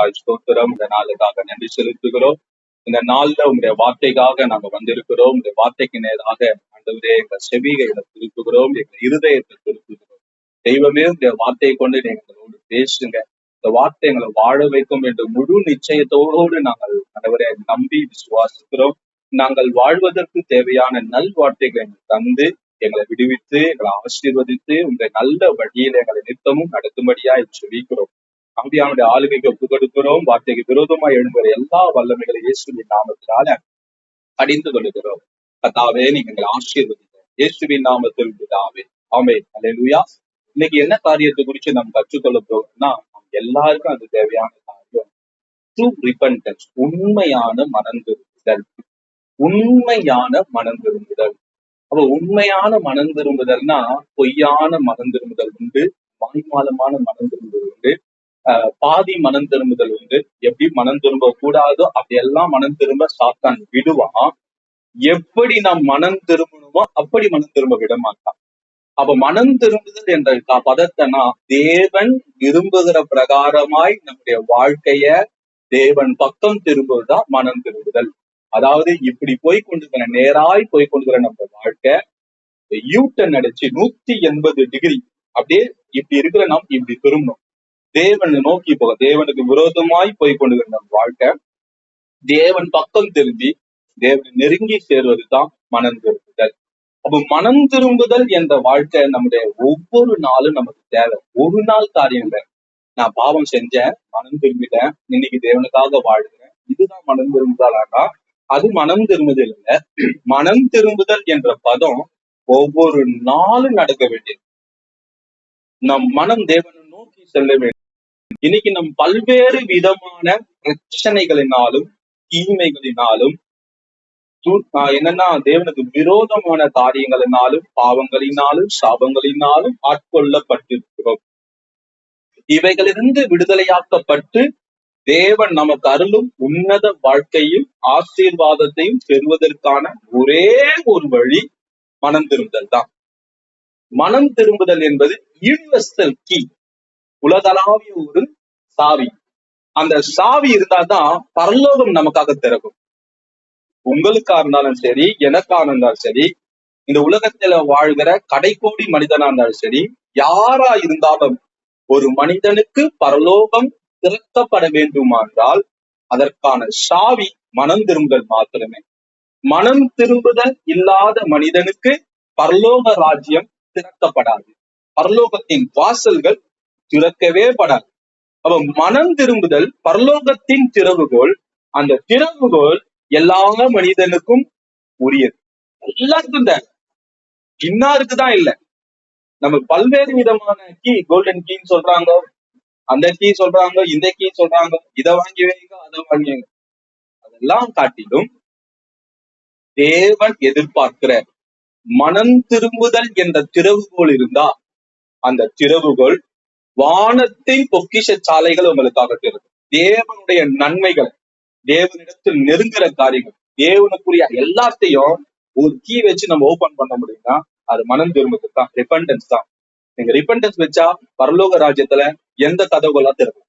கிருபைகளுக்காக ஸ்தோத்திரம். இந்த நாளுக்காக நன்றி செலுத்துகிறோம். இந்த நாள்ல உங்களுடைய வார்த்தைக்காக நாங்க வந்திருக்கிறோம். இந்த வார்த்தைக்கு நேராக ஆண்டவரே எங்கள் செவிகளை திருப்புகிறோம், எங்கள் இருதயத்தை திருப்புகிறோம். தெய்வமே உங்களுடைய வார்த்தையை கொண்டு எங்களோடு பேசுங்க. இந்த வார்த்தை எங்களை வாழ வைக்கும் என்று முழு நிச்சயத்தோடு நாங்கள் ஆண்டவரை நம்பி விசுவாசிக்கிறோம். நாங்கள் வாழ்வதற்கு தேவையான நல் வார்த்தைகளை தந்து எங்களை விடுவித்து எங்களை ஆசீர்வதித்து உங்களுடைய நல்ல வழியில எங்களை நித்தமும் நடத்தும்படியா சொல்லிக்கிறோம். ஆவியானுடைய ஆளுகைக்கு ஒப்பு கொடுக்கிறோம். வார்த்தைக்கு விரோதமாய் எழும்புகிற எல்லா வல்லமைகளை இயேசுவின் நாமத்தினால அடிந்து கொள்கிறோம். கர்த்தாவே, நீங்க எங்களை ஆசீர்வதிங்க இயேசுவின் நாமத்தில் பிதாவே, ஆமென். அல்லேலூயா. இன்னைக்கு என்ன காரியத்தை குறித்து நம்ம கற்றுக்கொள்ள போறோம்னா, எல்லாருக்கும் அது தேவையான காரியம் ட்ரூ ரிபெண்டன்ஸ், உண்மையான மனம் திரும்புதல். உண்மையான மனம் திரும்புதல். அப்ப உண்மையான மனம் திரும்புதல்னா பொய்யான மனம் திரும்புதல் உண்டு, வாய்மாலமான மனம் திரும்புதல் உண்டு, பாதி மனம் திரும்புதல் உண்டு. எப்படி மனம் திரும்ப கூடாதோ அப்படியெல்லாம் மனம் திரும்ப சாத்தான் விடுவான். எப்படி நாம் மனம் திரும்பணுமோ அப்படி மனம் திரும்ப விட மாட்டான். அப்ப மனம் திரும்புதல் என்ற பதத்தைனா தேவன் விரும்புகிற பிரகாரமாய் நம்முடைய வாழ்க்கைய தேவன் பக்கம் திரும்புவதுதான் மனம் திரும்புதல். அதாவது இப்படி போய்கொண்டிருக்கிற நேராய் போய்கொண்டிருக்கிற நம்ம வாழ்க்கை யூட்டன் அடிச்சு 180 டிகிரி அப்படியே இப்படி இருக்கிற நாம் இப்படி திரும்பணும், தேவனை நோக்கி போக. தேவனுக்கு விரோதமாய் போய்கொண்டிருக்கிற நம்ம வாழ்க்கை தேவன் பக்கம் திரும்பி தேவனை நெருங்கி சேர்வதுதான் மனம் திரும்புதல். அப்போ மனம் திரும்புதல் என்ற வாழ்க்கை நம்முடைய ஒவ்வொரு நாளும் நமக்கு தேவை. ஒரு நாள் காரியம் இல்லை, நான் பாவம் செஞ்சேன், மனம் திரும்பிட்டேன், இன்னைக்கு தேவனுக்காக வாழ்கிறேன், இதுதான் மனம் திரும்புதல். ஆனா அது மனம் திரும்புதல் இல்லை. மனம் திரும்புதல் என்ற பதம் ஒவ்வொரு நாளும் நடக்க வேண்டியது. நம் மனம் தேவனை நோக்கி செல்ல வேண்டும். இன்னைக்கு நம் பல்வேறு விதமான பிரச்சனைகளினாலும் தீமைகளினாலும் என்னன்னா தேவனுக்கு விரோதமான காரியங்களினாலும் பாவங்களினாலும் சாபங்களினாலும் ஆட்கொள்ளப்பட்டிருக்கிறோம். இவைகளிலிருந்து விடுதலையாக்கப்பட்டு தேவன் நமக்கு அருளும் உன்னத வாழ்க்கையும் ஆசீர்வாதத்தையும் பெறுவதற்கான ஒரே ஒரு வழி மனம் திரும்புதல் தான். மனம் திரும்புதல் என்பது யூனிவர்சல் கீ, உலகளாவிய ஒரு சாவி. அந்த சாவி இருந்தாதான் பரலோகம் நமக்காக திறக்கும். உங்களுக்கா இருந்தாலும் சரி, எனக்கா இருந்தாலும் சரி, இந்த உலகத்துல வாழ்கிற கடைக்கோடி மனிதனா இருந்தாலும் சரி, யாரா இருந்தாலும் ஒரு மனிதனுக்கு பரலோகம் திறக்கப்பட வேண்டுமானால் அதற்கான சாவி மனம் திரும்புதல் மாத்திரமே. மனம் திரும்புதல் இல்லாத மனிதனுக்கு பரலோக ராஜ்யம் திறக்கப்படாது, பரலோகத்தின் வாசல்கள் திறக்கவே படாது. அப்ப மனம் திரும்புதல் பரலோகத்தின் திறவுகோல். அந்த திறவுகோல் எல்லா மனிதனுக்கும் உரியது, எல்லாருக்கும் தான், இன்னாருக்குதான் இல்லை. நம்ம பல்வேறு விதமான கீ, கோல்டன் கீன்னு சொல்றாங்க, அந்த கீ சொல்றாங்க, இந்த கீ சொல்றாங்க, இதை வாங்கி வைங்க, அதை வாங்கி வைங்க. அதெல்லாம் காட்டிலும் தேவன் எதிர்பார்க்கிற மனம் திரும்புதல் என்ற திறவுகோல் இருந்தா அந்த திறவுகோல் வானத்தின் பொக்கிஷ சாலைகள் உங்களுக்காக திறக்கும். தேவனுடைய நன்மைகள், தேவனிடத்தில் நெருங்குற காரியங்கள், தேவனுக்குரிய எல்லாத்தையும் ஒரு கீ வச்சு நம்ம ஓபன் பண்ண முடியும்னா அது மனம் திரும்புதல் தான், ரிபெண்டன்ஸ் தான். நீங்க ரிபெண்டன்ஸ் வச்சா பரலோக ராஜ்யத்துல எந்த கதவுகளா திறக்கும்.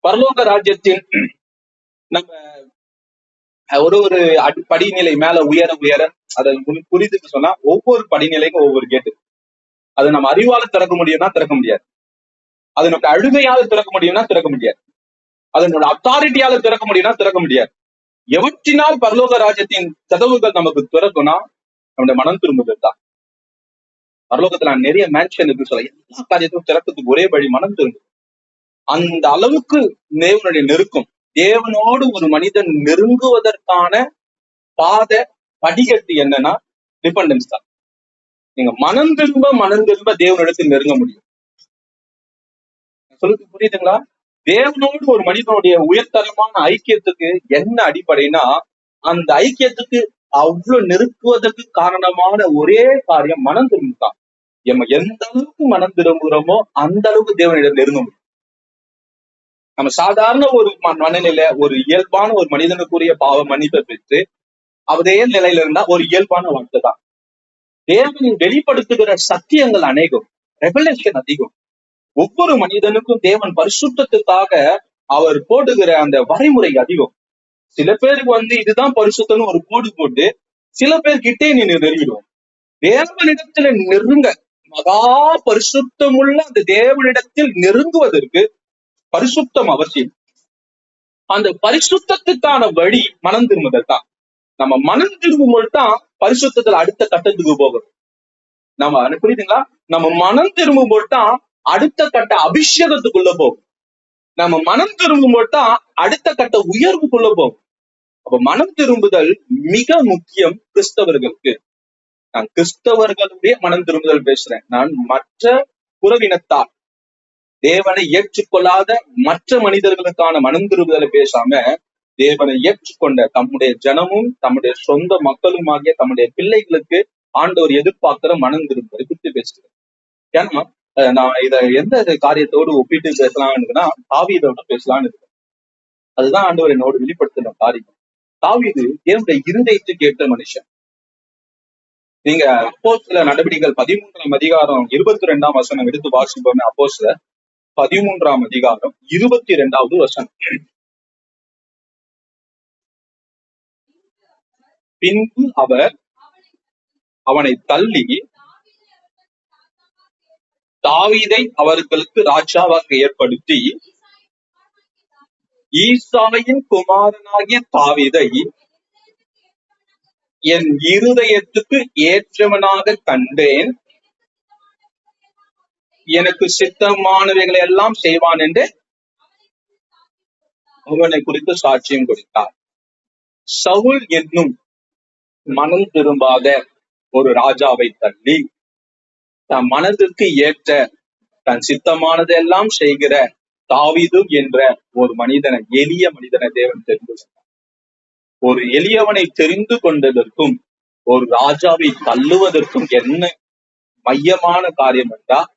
பரலோக ராஜ்யத்தின் நம்ம ஒரு படிநிலை மேல உயர உயர அதை புரிதுக்கு சொன்னா ஒவ்வொரு படிநிலைக்கும் ஒவ்வொரு கேட்டு. அது நம்ம அறிவால திறக்க முடியும்னா திறக்க முடியாது, அது நமக்கு அழுகையால திறக்க முடியும்னா திறக்க முடியாது, அதனோட அத்தாரிட்டியால திறக்க முடியும்னா திறக்க முடியாது. எவற்றினால் பரலோக ராஜ்யத்தின் கதவுகள் நமக்கு திறக்கும்னா நம்முடைய மனம் திரும்புதல் தான். பரலோகத்துல நிறைய மேன்ஷன் இருக்கு சொல்ல, எல்லா காரியத்தையும் திறக்கிறதுக்கு ஒரே வழி மனம் திரும்பும். அந்த அளவுக்கு தேவனுடைய நெருக்கம், தேவனோடு ஒரு மனிதன் நெருங்குவதற்கான பாதை படிக்கட்டு என்னன்னா டிபெண்டன்ஸ் தான். நீங்க மனம் திரும்ப தேவனிடத்தில் நெருங்க முடியும். சொல்லுங்க, புரியுதுங்களா? தேவனோடு ஒரு மனிதனுடைய உயர்தரமான ஐக்கியத்துக்கு என்ன அடிப்படைனா, அந்த ஐக்கியத்துக்கு அவ்வளவு நெருக்குவதற்கு காரணமான ஒரே காரியம் மனம் திரும்பு தான். நம்ம எந்த அளவுக்கு மனம் திரும்புகிறோமோ அந்த அளவுக்கு தேவனிடம் நெருங்க முடியும். நம்ம சாதாரண ஒரு மனநிலை, ஒரு இயல்பான ஒரு மனிதனுக்குரிய பாவ மன்னிப்பை பெற்று அதே நிலையில இருந்தா ஒரு இயல்பான வாழ்க்கை தான். தேவனின் வெளிப்படுத்துகிற சத்தியங்கள் அநேகம், ரெவலேஷன் அதிகம். ஒவ்வொரு மனிதனுக்கும் தேவன் பரிசுத்தத்துக்காக அவர் போடுகிற அந்த வரைமுறை அதிகம். சில பேருக்கு இதுதான் பரிசுத்தம்னு ஒரு கோடு போட்டு சில பேர் கிட்டே நீ நெருங்கிடுவோம். தேவனிடத்துல நெருங்க, மகா பரிசுத்தமுள்ள அந்த தேவனிடத்தில் நெருங்குவதற்கு பரிசுத்தம் அவசியம். அந்த பரிசுத்தத்துக்கான வழி மனம் திரும்புதல் தான். நம்ம மனம் திரும்பும்போது தான் பரிசுத்தத்துல அடுத்த கட்டத்துக்கு போகும். நம்ம புரியுதுங்களா? நம்ம மனம் திரும்பும்போது தான் அடுத்த கட்ட அபிஷேகத்துக்குள்ள போகும். நம்ம மனம் திரும்பும்போது தான் அடுத்த கட்ட உயர்வுக்குள்ள போகும். அப்ப மனம் திரும்புதல் மிக முக்கியம் கிறிஸ்தவர்களுக்கு. நான் கிறிஸ்தவர்களுடைய மனம் திரும்புதல் பேசுறேன். நான் மற்ற புறவினத்தார், தேவனை ஏற்றுக்கொள்ளாத மற்ற மனிதர்களுக்கான மனம் திரும்புதலை பேசாம, தேவனை ஏற்றுக்கொண்ட தம்முடைய ஜனமும் தம்முடைய சொந்த மக்களும் ஆகிய தம்முடைய பிள்ளைகளுக்கு ஆண்டவர் எதிர்பார்க்கிற மனம் திரும்புதலை குறித்து பேசுகிறேன். ஏன்னா நான் இதை எந்த காரியத்தோடு ஒப்பிட்டு பேசலாம்னுன்னா தாவீதோட பேசலாம்னு இருக்கேன். அதுதான் ஆண்டவர் என்னோட வெளிப்படுத்தின காரியம். தாவீது தேவனுடைய இருதயத்துக்கு ஏற்ற மனுஷன். நீங்க அப்போஸ்தலர் நடவடிக்கைகள் 13ஆம் அதிகாரம் 22ஆம் வசனம் எடுத்து வாசிப்போமே. அப்போஸ்தலர் 13ஆம் அதிகாரம் 22வது வசனம். பின்பு அவர் அவனை தள்ளி தாவீதை அவர்களுக்கு ராஜாவாக ஏற்படுத்தி ஈசாயின் குமாரனாகிய தாவீதை என் இருதயத்துக்கு ஏற்றவனாக கண்டேன், எனக்கு சித்தமானவைகளை எல்லாம் செய்வான் என்று அவனை குறித்து சாட்சியம் கொடுத்தார். சவுல் என்னும் மனம் திரும்பாத ஒரு ராஜாவை தள்ளி தன் மனதிற்கு ஏற்ற தன் சித்தமானதெல்லாம் செய்கிற தாவீது என்ற ஒரு மனிதனை, எளிய மனிதனை தேவன் தெரிந்து கொண்டார். ஒரு எளியவனை தெரிந்து கொண்டதற்கும் ஒரு ராஜாவை தள்ளுவதற்கும் என்ன மையமான காரியம் என்றால்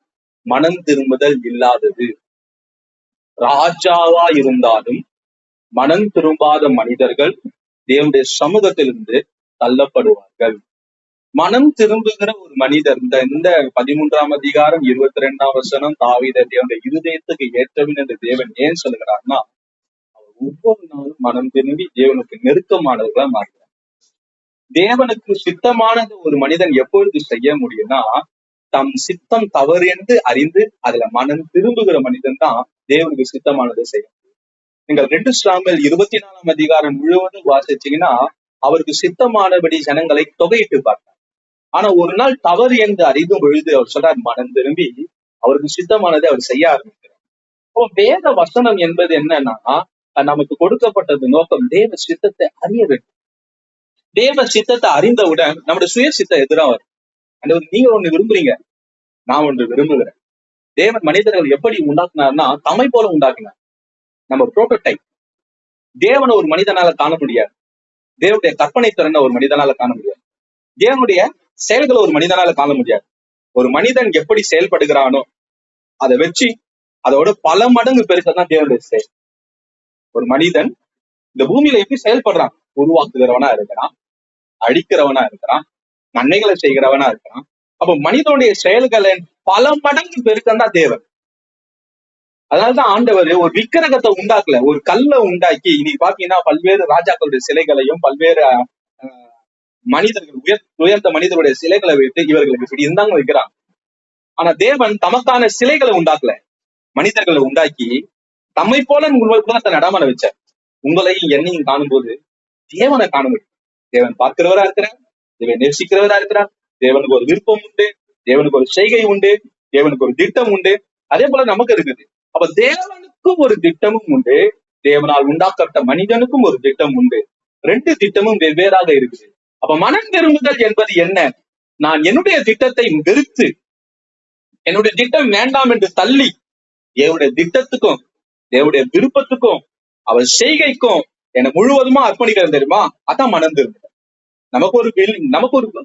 மனம் திரும்புதல் இல்லாதது. ராஜாவா இருந்தாலும் மனம் திரும்பாத மனிதர்கள் தேவனுடைய சமூகத்திலிருந்து தள்ளப்படுவார்கள். மனம் திரும்புகிற ஒரு மனிதர், இந்த 13ஆம் அதிகாரம் 22ஆம் வசனம் தாவீதை தேவனுடைய இருதயத்துக்கு ஏற்றவன் என்று தேவன் ஏன் சொல்லுகிறார்னா, அவர் ஒவ்வொரு நாளும் மனம் திரும்பி தேவனுக்கு நெருக்கமானவர்களா மாறுகிறார். தேவனுக்கு சித்தமானது ஒரு மனிதன் எப்பொழுது செய்ய முடியும்னா, தம் சித்தம் தவறு என்று அறிந்து அதுல மனம் திரும்புகிற மனிதன் தான் தேவனுக்கு சித்தமானதை செய்ய முடியும். நீங்கள் 2 சாமுவேல் 24ஆம் அதிகாரம் முழுவதும் வாசிச்சீங்கன்னா, அவருக்கு சித்தமானபடி ஜனங்களை தொகையிட்டு பார்த்தார். ஆனா ஒரு நாள் தவறு என்று அறிந்தும் பொழுது அவர் சொல்றார், மனம் திரும்பி அவருக்கு சித்தமானதை அவர் செய்ய ஆரம்பிக்கிறார். அப்போ வேத வசனம் என்பது என்னன்னா, நமக்கு கொடுக்கப்பட்டது நோக்கம் தேவ சித்தத்தை அறிய வேண்டும். தேவ சித்தத்தை அறிந்தவுடன் நம்முடைய சுய சித்தம் எதிராக வரும். நீங்க ஒண்ணு விரும்புறீங்க, நான் ஒன்று விரும்புகிறேன். தேவன் மனிதர்கள் எப்படி உண்டாக்குனார்னா தம்மை போல உண்டாக்கினார். நம்ம புரோட்டோடைப். தேவனை ஒரு மனிதனால காண முடியாது. தேவனுடைய கற்பனை திறனை ஒரு மனிதனால காண முடியாது. தேவனுடைய செயல்களை ஒரு மனிதனால காண முடியாது. ஒரு மனிதன் எப்படி செயல்படுகிறானோ அதை வச்சு அதோட பல மடங்கு பெருக்கதான் தேவனுடைய செயல். ஒரு மனிதன் இந்த பூமியில எப்படி செயல்படுறான்? உருவாக்குகிறவனா இருக்கிறான், அழிக்கிறவனா இருக்கிறான், நன்மைகளை செய்கிறவனா இருக்கிறான். அப்ப மனிதனுடைய செயல்களை பல மடங்கு பெருக்கம்தான் தேவன். அதனாலதான் ஆண்டவர் ஒரு விக்கிரகத்தை உண்டாக்கல, ஒரு கல்லை உண்டாக்கி. இன்னைக்கு பாத்தீங்கன்னா பல்வேறு ராஜாக்களுடைய சிலைகளையும் பல்வேறு மனிதர்கள் உயர்ந்த மனிதருடைய சிலைகளை வைத்து இவர்களுக்கு இப்படி இருந்தாங்க வைக்கிறாங்க. ஆனா தேவன் தமக்கான சிலைகளை உண்டாக்கல, மனிதர்களை உண்டாக்கி தம்மை போல உலகத்தை நடமாட வச்சார். உங்களையும் என்னையும் காணும் போது தேவனை காண முடியும். தேவன் பார்க்கிறவரா இருக்கிறார், தேவன் நேசிக்கிறவரா இருக்கிறார், தேவனுக்கு ஒரு விருப்பம் உண்டு, தேவனுக்கு ஒரு செய்கை உண்டு, தேவனுக்கு ஒரு திட்டம் உண்டு. அதே போல நமக்கு இருக்குது. அப்ப தேவனுக்கும் ஒரு திட்டமும் உண்டு, தேவனால் உண்டாக்கப்பட்ட மனிதனுக்கும் ஒரு திட்டம் உண்டு. 2 திட்டமும் வெவ்வேறாக இருக்குது. அப்ப மனம் திரும்புதல் என்பது என்ன? நான் என்னுடைய திட்டத்தை வெறுத்து என்னுடைய திட்டம் வேண்டாம் என்று தள்ளி தேவனுடைய திட்டத்துக்கும் தேவனுடைய விருப்பத்துக்கும் அவர் செய்கைக்கும் என்னை முழுவதுமா அர்ப்பணிக்கிறது தெரியுமா? அதான் மனம் திரும்புதல். நமக்கு ஒரு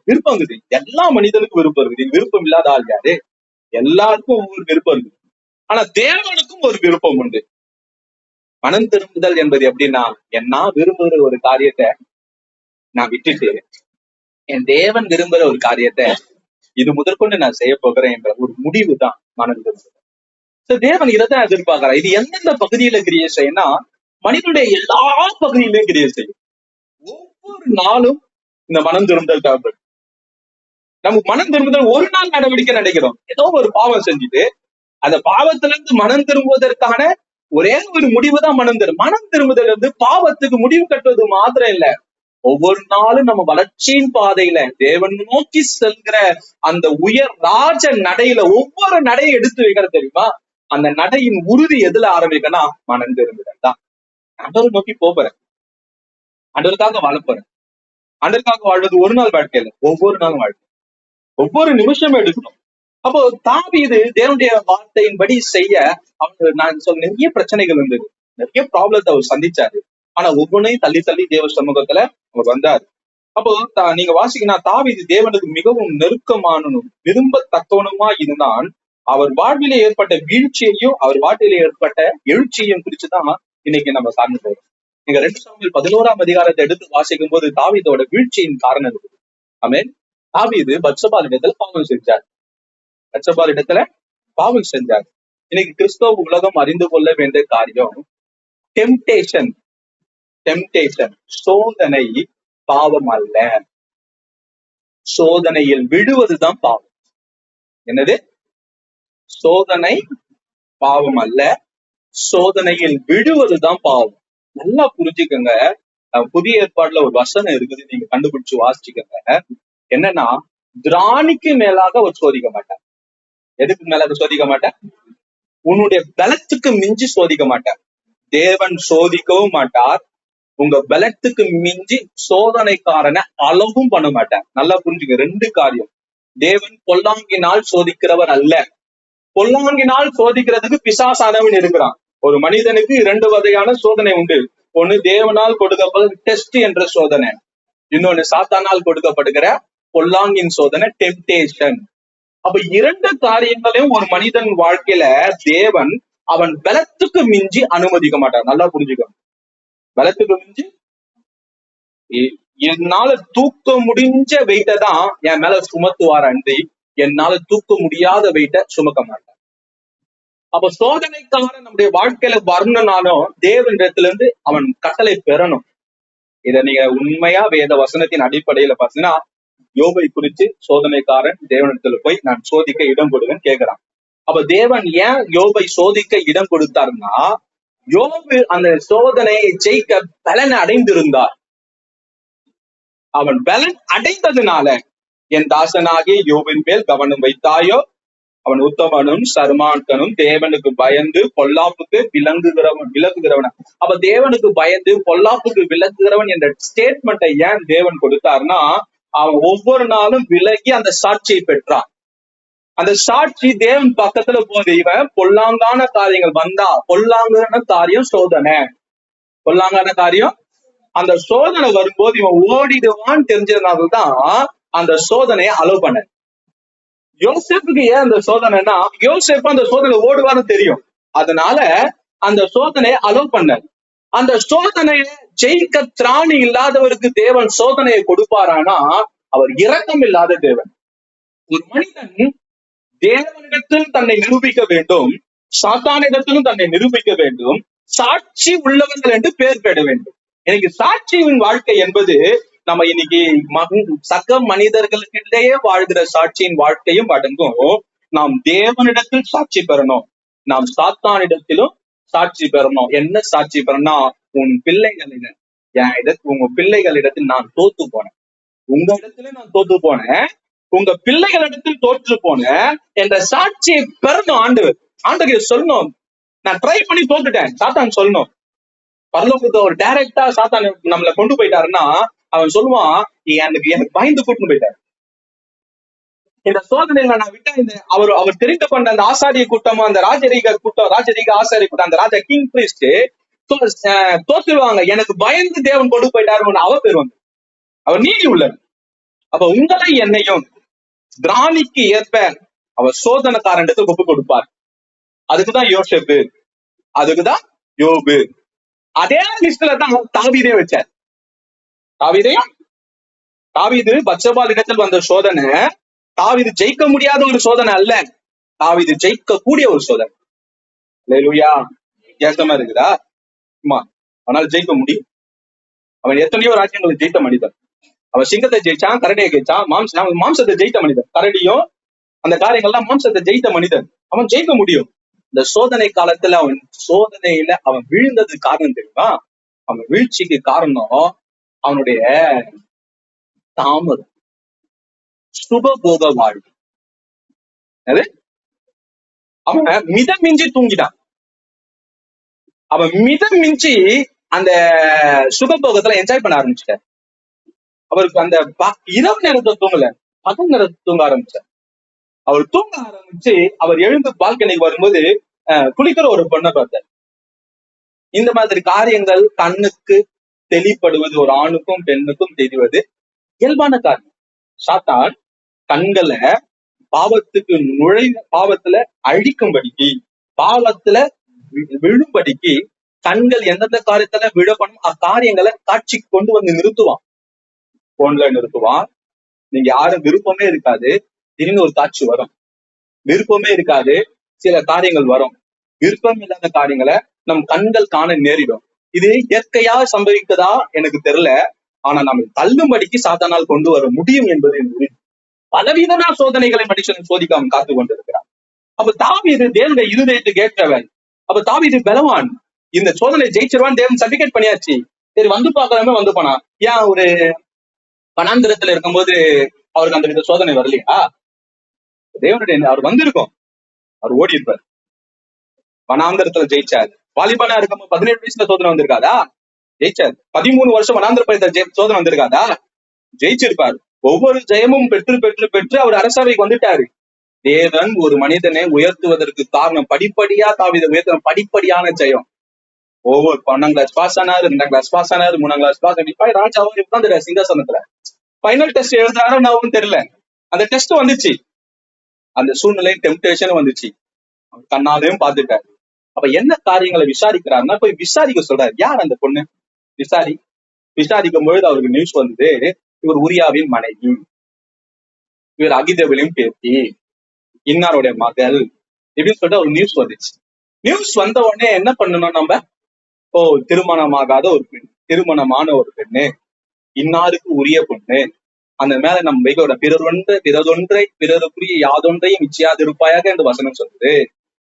விருப்பம் இருக்குது. எல்லா மனிதனுக்கும் விருப்பம் இருக்குது. விருப்பம் இல்லாத ஆள் யாரு? எல்லாருக்கும் ஒவ்வொரு விருப்பம் இருக்குது. ஆனா தேவனுக்கும் ஒரு விருப்பம் உண்டு. மனம் திரும்புதல் என்பது எப்படின்னா, என்ன விரும்புகிற ஒரு காரியத்தை நான் விட்டுட்டு என் தேவன் விரும்புகிற ஒரு காரியத்தை இது முதற்கொண்டு நான் செய்ய போகிறேன் என்ற ஒரு முடிவு தான் மனம் திரும்புதல். தேவன் இதைத்தான் எதிர்பார்க்கிறார். இது எந்தெந்த பகுதியில கிரியை செய்யணும்னா மனிதனுடைய எல்லா பகுதியிலையும் கிரியை செய்யும். ஒவ்வொரு நாளும் இந்த மனம் திரும்புதல் தேவைப்படும். நமக்கு மனம் திரும்புதல் ஒரு நாள் நடவடிக்கை நினைக்கிறோம். ஏதோ ஒரு பாவம் செஞ்சுட்டு அந்த பாவத்துல இருந்து மனம் திரும்புவதற்கான ஒரே ஒரு முடிவு தான் மனம் திரும்பும். மனம் திரும்புதல் வந்து பாவத்துக்கு முடிவு கட்டுவது மாத்திரம் இல்ல, ஒவ்வொரு நாளும் நம்ம வளர்ச்சியின் பாதையில தேவன் நோக்கி செல்கிற அந்த உயர் ராஜ நடையில ஒவ்வொரு நடையை எடுத்து வைக்கிற தெரியுமா? அந்த நடையின் உறுதி எதுல ஆரம்பிக்கன்னா மனம் திரும்புதல் தான். ஆண்டவரை நோக்கி போறேன், ஆண்டவருக்காக வாழ போறேன். ஆண்டவருக்காக வாழ்வது ஒரு நாள் வாழ்க்கையில, ஒவ்வொரு நாளும் வாழ்க்கை, ஒவ்வொரு நிமிஷமும் எடுக்கணும். அப்போ தாவீது தேவனுடைய வார்த்தையின்படி செய்ய அவரு நான் சொல்ல நிறைய பிரச்சனைகள் இருந்தது, நிறைய ப்ராப்ளத்தை அவர் சந்திச்சாரு. ஆனா ஒவ்வொன்றையும் தள்ளி தள்ளி தேவ சமூகத்துல அவர் வந்தாரு. அப்போ நீங்க வாசிக்கணும், தாவீது தேவனுக்கு மிகவும் நெருக்கமானனும் விரும்பத்தக்கவனுமா இருந்தான். அவர் வாழ்விலே ஏற்பட்ட வீழ்ச்சியையும் அவர் வாழ்விலே ஏற்பட்ட எழுச்சியையும் குறிச்சுதான் இன்னைக்கு நம்ம சார்ந்து போறோம். நீங்க 2 சாமுவேல் 11ஆம் அதிகாரத்தை எடுத்து வாசிக்கும் போது தாவீதோட வீழ்ச்சியின் காரணம் இருக்குது. ஆமென். தாவீது பத்சபால் இடத்துல பாவம் செஞ்சார். பத்சபால் இடத்துல பாவம் செஞ்சார். இன்னைக்கு கிறிஸ்தவ உலகம் அறிந்து கொள்ள வேண்டிய காரியம், டெம்டேஷன் சோதனை பாவம் அல்ல. சோதனையில் விழுவதுதான் பாவம். என்னது? சோதனை பாவம் அல்ல, சோதனையில் விழுவதுதான் பாவம். நல்லா புரிஞ்சுக்கங்க. புதிய ஏற்பாடுல ஒரு வசனம் இருக்குது, நீங்க கண்டுபிடிச்சு வாசிச்சுக்கங்க. என்னன்னா, திராணிக்கு மேலாக அவர் சோதிக்க மாட்டார். எதுக்கு மேலாக சோதிக்க மாட்டார்? உன்னுடைய பலத்துக்கு மிஞ்சி சோதிக்க மாட்டார். தேவன் சோதிக்கவும் மாட்டார். உங்க பலத்துக்கு மிஞ்சி சோதனைக்காரனை அளவும் பண்ண மாட்டார். நல்லா புரிஞ்சுக்க. 2 காரியம். தேவன் பொல்லாங்கினால் சோதிக்கிறவர் அல்ல. பொல்லாங்கினால் சோதிக்கிறதுக்கு பிசாசானவன் இருக்கிறான். ஒரு மனிதனுக்கு 2 வகையான சோதனை உண்டு. ஒண்ணு தேவனால் கொடுக்கப்படுற டெஸ்ட் என்ற சோதனை, இன்னொன்னு சாத்தானால் கொடுக்கப்படுகிற பொல்லாங்கின் சோதனை, டெம்டேஷன். அப்ப 2 காரியங்களையும் ஒரு மனிதன் வாழ்க்கையில தேவன் அவன் பலத்துக்கு மிஞ்சி அனுமதிக்க மாட்டார். நல்லா புரிஞ்சுக்கணும். பலத்துக்கு மிஞ்சி என்னால தூக்க முடிஞ்ச வெயிட்ட தான் என் மேல சுமத்துவார் அன்றி என்னால தூக்க முடியாத வெயிட்ட சுமக்க மாட்டார். அப்ப சோதனைக்காரன் நம்முடைய வாழ்க்கையில வரணும்னாலும் தேவனிடத்துல இருந்து அவன் கட்டளை பெறணும். இத நீங்க உண்மையா வேத வசனத்தின் அடிப்படையில பாத்தீங்கன்னா, யோபை குறிச்சு சோதனைக்காரன் தேவனிடத்துல போய் நான் சோதிக்க இடம் கொடுவேன்னு கேட்கிறான். அப்ப தேவன் ஏன் யோபை சோதிக்க இடம் கொடுத்தாருன்னா, யோபு அந்த சோதனையை ஜெயிக்க பலன் அடைந்திருந்தார். அவன் பலன் அடைந்ததுனால என் தாசனாகிய யோபின் மேல் கவனம் வைத்தாயோ, அவன் உத்தமனும் சர்மான்கனும் தேவனுக்கு பயந்து பொல்லாப்புக்கு விலகுகிறவன். அப்ப தேவனுக்கு பயந்து பொல்லாப்புக்கு விலகுகிறவன் என்ற ஸ்டேட்மெண்ட்டை ஏன் தேவன் கொடுத்தாருன்னா, அவன் ஒவ்வொரு நாளும் விலகி அந்த சாட்சியை பெற்றான். அந்த சாட்சி தேவன் பக்கத்துல போது இவன் பொல்லாங்கான காரியங்கள் வந்தா, பொல்லாங்கான காரியம் சோதனை, பொல்லாங்கான காரியம் அந்த சோதனை வரும்போது இவன் ஓடிடுவான்னு தெரிஞ்சதுனாலதான் அந்த சோதனையை அலோவ் பண்ண. யோசேப்புக்கு ஏன் அந்த சோதனைன்னா, யோசேப்பு அந்த சோதனை ஓடுவான்னு தெரியும், அதனால அந்த சோதனையை அலோவ் பண்ண. அந்த சோதனையை ஜெயிக்க திராணி இல்லாதவருக்கு தேவன் சோதனையை கொடுப்பாரானா அவர் இரக்கம் இல்லாத தேவன். ஒரு மனிதன் தேவனிடத்தில் தன்னை நிரூபிக்க வேண்டும், சாத்தானிடத்திலும் தன்னை நிரூபிக்க வேண்டும், சாட்சி உள்ளவர்கள் என்று பெயர் பெற வேண்டும். எனக்கு சாட்சியின் வாழ்க்கை என்பது நம்ம இன்னைக்கு சக மனிதர்களுக்கிடையே வாழ்கிற சாட்சியின் வாழ்க்கையும் அடங்கும். நாம் தேவனிடத்தில் சாட்சி பெறணும், நாம் சாத்தானிடத்திலும் சாட்சி பெறணும். என்ன சாட்சி பெறணும்? உன் பிள்ளைகளிடம், உங்க பிள்ளைகளிடத்தில் நான் தோத்து போனேன், உங்க இடத்துல நான் தோத்து போனேன், உங்க பிள்ளைகளிடத்தில் தோற்று போனேன் என்ற சாட்சியை பெறணும். ஆண்டவர் சொல்லணும், நான் ட்ரை பண்ணி தோத்துட்டேன் சாத்தான் சொல்லணும். பரலோகத்தை ஒரு டைரக்டா சாத்தான் நம்மளை கொண்டு போயிட்டாருன்னா அவன் சொல்லுவான், எனக்கு பயந்து கூட்டு போயிட்டாரு. இந்த சோதனையில நான் விட்டா இந்த அவர் தெரிந்து கொண்ட அந்த ஆசாரிய கூட்டமும் அந்த ராஜரீக ஆசாரிய கூட்டம், அந்த ராஜா கிங் பிரிஸ்ட் தோத்துருவாங்க. எனக்கு பயந்து தேவன் கொண்டு போயிட்டாரு அவ பெறுவாங்க. அவர் நீதி உள்ளது. அப்ப உங்களை என்னையும் திராணிக்கு ஏற்ப அவர் சோதனைக்காரண்டத்துக்கு ஒப்பு கொடுப்பார். அதுக்குதான் யோசேப்பு, அதுக்குதான் யோபு. அதே லிஸ்ட்ல தான் தாவீதே வச்சார். தாவீது பத்சபால் இடத்தில் வந்த சோதனை தாவீது ஜெயிக்க முடியாத ஒரு சோதனை அல்ல, தாவீது ஜெயிக்க கூடிய ஒரு சோதனை. அல்லேலூயா. வித்தியாசமா இருக்குதா? ஆமா. அவனால ஜெயிக்க முடியும். அவன் எத்தனையோ ராஜ்யங்களை ஜெயித்த மனிதன். அவன் சிங்கத்தை ஜெயிச்சான், கரடியை ஜெயிச்சான், மாம்சத்தை ஜெயித்த மனிதன். கரடியும் அந்த காரியங்கள்லாம் மாம்சத்தை ஜெயித்த மனிதன். அவன் ஜெயிக்க முடியும். இந்த சோதனை காலத்துல அவன் சோதனையில அவன் வீழ்ந்தது காரணம் தெரியுமா? அவன் வீழ்ச்சிக்கு காரணம் அவனுடைய தாமதம், சுகபோக வாழ்வு. அது அவன் மிதம் மிஞ்சி தூங்கிட்டான். அவன் மிதம் மிஞ்சி அந்த சுகபோகத்துல என்ஜாய் பண்ண ஆரம்பிச்சிட்டார். அவருக்கு அந்த இரவு நேரத்தை தூங்கல, பகல் நேரத்தை தூங்க ஆரம்பிச்சார். அவர் தூங்க ஆரம்பிச்சு அவர் எழுந்து பால்கனிக்கு வரும்போது குளிக்கிற ஒரு பொண்ணை பார்த்தார். இந்த மாதிரி காரியங்கள் கண்ணுக்கு தெளிப்படுவது ஒரு ஆணுக்கும் பெண்ணுக்கும் தெரிவது இயல்பான காரியம். சாத்தான் கண்களை பாவத்துக்கு பாவத்துல அழிக்கும்படிக்கு, பாவத்துல விழும்படிக்கு கண்கள் எந்தெந்த காரியத்துல விழப்படும் அக்காரியங்களை காட்சி கொண்டு வந்து நிறுத்துவான். போன்ல நிறுத்துவான். நீங்க யாரும் விருப்பமே இருக்காது, திடீர்னு ஒரு காட்சி வரும். விருப்பமே இருக்காது, சில காரியங்கள் வரும். விருப்பம் இல்லாத காரியங்களை நம் கண்கள் காண நேரிடும். இது இயற்கையா சம்பவிக்கதா எனக்கு தெரியல. ஆனா நம்ம தள்ளும்படிக்கு சாத்தானால் கொண்டு வர முடியும் என்பது பலவிதமான சோதனைகளை மனுஷன் சோதிக்காம காத்து கொண்டிருக்கிறான். அப்ப தாவீது தேவனுடைய இருதயத்துக்கு ஏற்றவன். அப்ப தாவீது பலவான். இந்த சோதனை ஜெயிச்சிருவான் தேவன் சர்டிபிகேட் பண்ணியாச்சு. சரி வந்து பாக்கலாமே வந்து போனா. ஏன் ஒரு வனாந்திரத்துல இருக்கும்போது அவருக்கு அந்த வித சோதனை வரலையா? தேவனுடைய அவர் வந்திருக்கும், அவர் ஓடி இருப்பார். வனாந்திரத்துல ஜெயிச்சாரு. வாலிபானா இருக்கும்போது 17 வயசுல சோதனை வந்திருக்காதா? ஜெயிச்சாரு. 13 வருஷம் வனாந்திர பயணத்துல சோதனை வந்திருக்காதா? ஜெயிச்சிருப்பாரு. ஒவ்வொரு ஜெயமும் பெற்று பெற்று பெற்று அவர் அரசவைக்கு வந்துட்டாரு. தேவன் ஒரு மனிதனை உயர்த்துவதற்கு காரணம் படிப்படியா தாவீதை உயர்த்த படிப்படியான ஜெயம். ஒவ்வொரு 1ஆம் கிளாஸ் பாஸ் ஆனாரு, 2ஆம் கிளாஸ் பாஸ் ஆனாரு, 3ஆம் கிளாஸ் பாஸ் ஆனி ராஜாவும் உட்காந்துட்டாரு சிங்காசனத்துல. ஃபைனல் டெஸ்ட் எழுதுறாரு நான் தெரியல. அந்த டெஸ்ட் வந்துச்சு. அந்த சூழ்நிலை டெம்டேஷன் வந்துச்சு. அவர் கண்ணாலையும் பார்த்துட்டாரு. அப்ப என்ன காரியங்களை விசாரிக்கிறாருன்னா போய் விசாரிக்க சொல்றாரு. யார் அந்த பொண்ணு? விசாரிக்கும் பொழுது அவருக்கு நியூஸ் வந்தது, இவர் உரியாவின் மனைவி, இவர் அகிதேவலின் பேத்தி, இன்னாருடைய மகள் இப்படின்னு சொல்லிட்டு ஒரு நியூஸ் வந்துச்சு. நியூஸ் வந்த உடனே என்ன பண்ணணும் நம்ம? திருமணமாகாத ஒரு பெண், திருமணமான ஒரு பெண்ணு, இன்னாருக்கு உரிய பொண்ணு, அந்த மேல நம்ம வைக்க பிறரொன்றை பிறருக்குரிய யாதொன்றையும் இச்சியாது இருப்பாயாக என்று வசனம் சொல்லுது.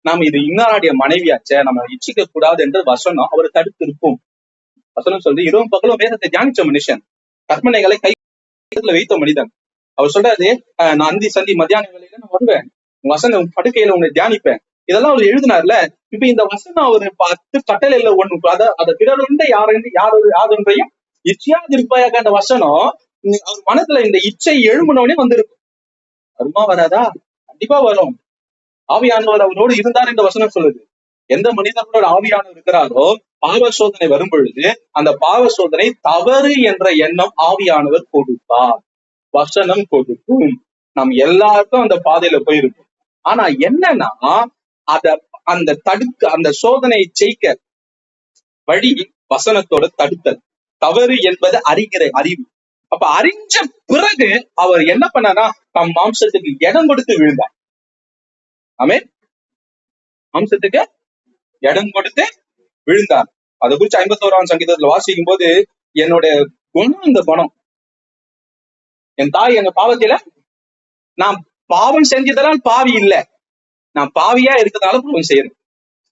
நாம இது இன்னாருடைய மனைவியாச்ச, நம்ம இச்சிக்க கூடாது என்று வசனம் அவர் தடுத்து இருக்கும். வசனம் சொல்றது இரவும் பகலும் வேதத்தை தியானிச்ச மனுஷன், கற்பனைகளை கையில வைத்த மனிதன். அவர் சொல்றாரு, நான் அந்தி சந்தி மத்தியான வேலையில நான் வருவேன், வசனம் படுக்கையில உன்னை தியானிப்பேன். இதெல்லாம் அவர் எழுதினார்ல. இப்ப இந்த வசனம் அவர் 10 கட்டளையில ஒண்ணு, அதை பிறரொன்றை யாதொன்றையும் இச்சியாது இருப்பாயாக அந்த வசனம் அவர் மனத்துல இந்த இச்சை எழும்பினோடனே வந்திருக்கும். வருமா வராதா? கண்டிப்பா வரும். ஆவியானவர் அவரோடு இருந்தார் என்ற வசனம் சொல்லுது. எந்த மனிதனோட ஆவியானவர் இருக்கிறாரோ பாவ சோதனை வரும் பொழுது அந்த பாவ சோதனை தவறு என்ற எண்ணம் ஆவியானவர் கொடுப்பார், வசனம் கொடுக்கும். நாம் எல்லாருக்கும் அந்த பாதையில போயிருக்கும். ஆனா என்னன்னா அந்த சோதனையை ஜெயிக்க வழி வசனத்தோட தடுத்தல். தவறு என்பது அறிகிற அறிவு. அப்ப அறிஞ்ச பிறகு அவர் என்ன பண்ணாரா? தம் மாம்சத்துக்கு இடம் கொடுத்து விழுந்தார். ஆமென். மாம்சத்துக்கு இடம் கொடுத்து விழுந்தார். அதை குறிச்சு 51ஆம் சங்கீதத்துல வாசிக்கும் போது, என்னுடைய குணம் இந்த குணம், என் தாய் எங்க பாவத்தில நான் பாவம் செஞ்சதெல்லாம் பாவி இல்லை, நான் பாவியா இருக்கிறதால பாவம் செய்யறேன்.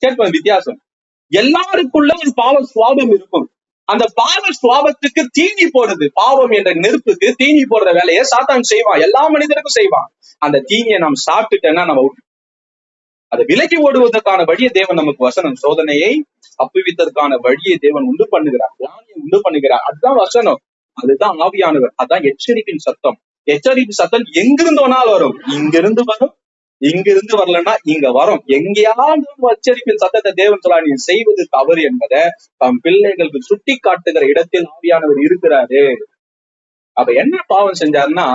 கேட்பேன் வித்தியாசம். எல்லாருக்குள்ள ஒரு பாவ சுவாபம் இருக்கும். அந்த பாவ சுவாபத்துக்கு தீனி போடுறது, பாவம் என்ற நெருப்புக்கு தீனி போடுற வேலையை சாத்தான் செய்வான், எல்லா மனிதருக்கும் செய்வான். அந்த தீனியை நாம் சாப்பிட்டுட்டேன்னா நம்ம அதை விலகி ஓடுவதற்கான வழியை தேவன் நமக்கு வசனம், சோதனையை அப்புவித்ததற்கான வழியை தேவன் உண்டு பண்ணுகிறார், தியானியை உண்டு பண்ணுகிறார். அதுதான் வசனம், அதுதான் ஆவியானவர், அதுதான் எச்சரிப்பின் சத்தம். எச்சரிப்பின் சத்தம் எங்கிருந்து வேணாலும் வரும். இங்கிருந்து வரும், இங்கிருந்து வரலன்னா இங்க வரும். எங்கேயாவது எச்சரிப்பின் சத்தத்தை தேவன் சொல்லா, நீ செய்வது தவறு என்பதை தம் பிள்ளைகளுக்கு சுட்டி காட்டுகிற இடத்தில் ஆவியானவர் இருக்கிறாரு. அப்ப என்ன பாவம் செஞ்சாருன்னா,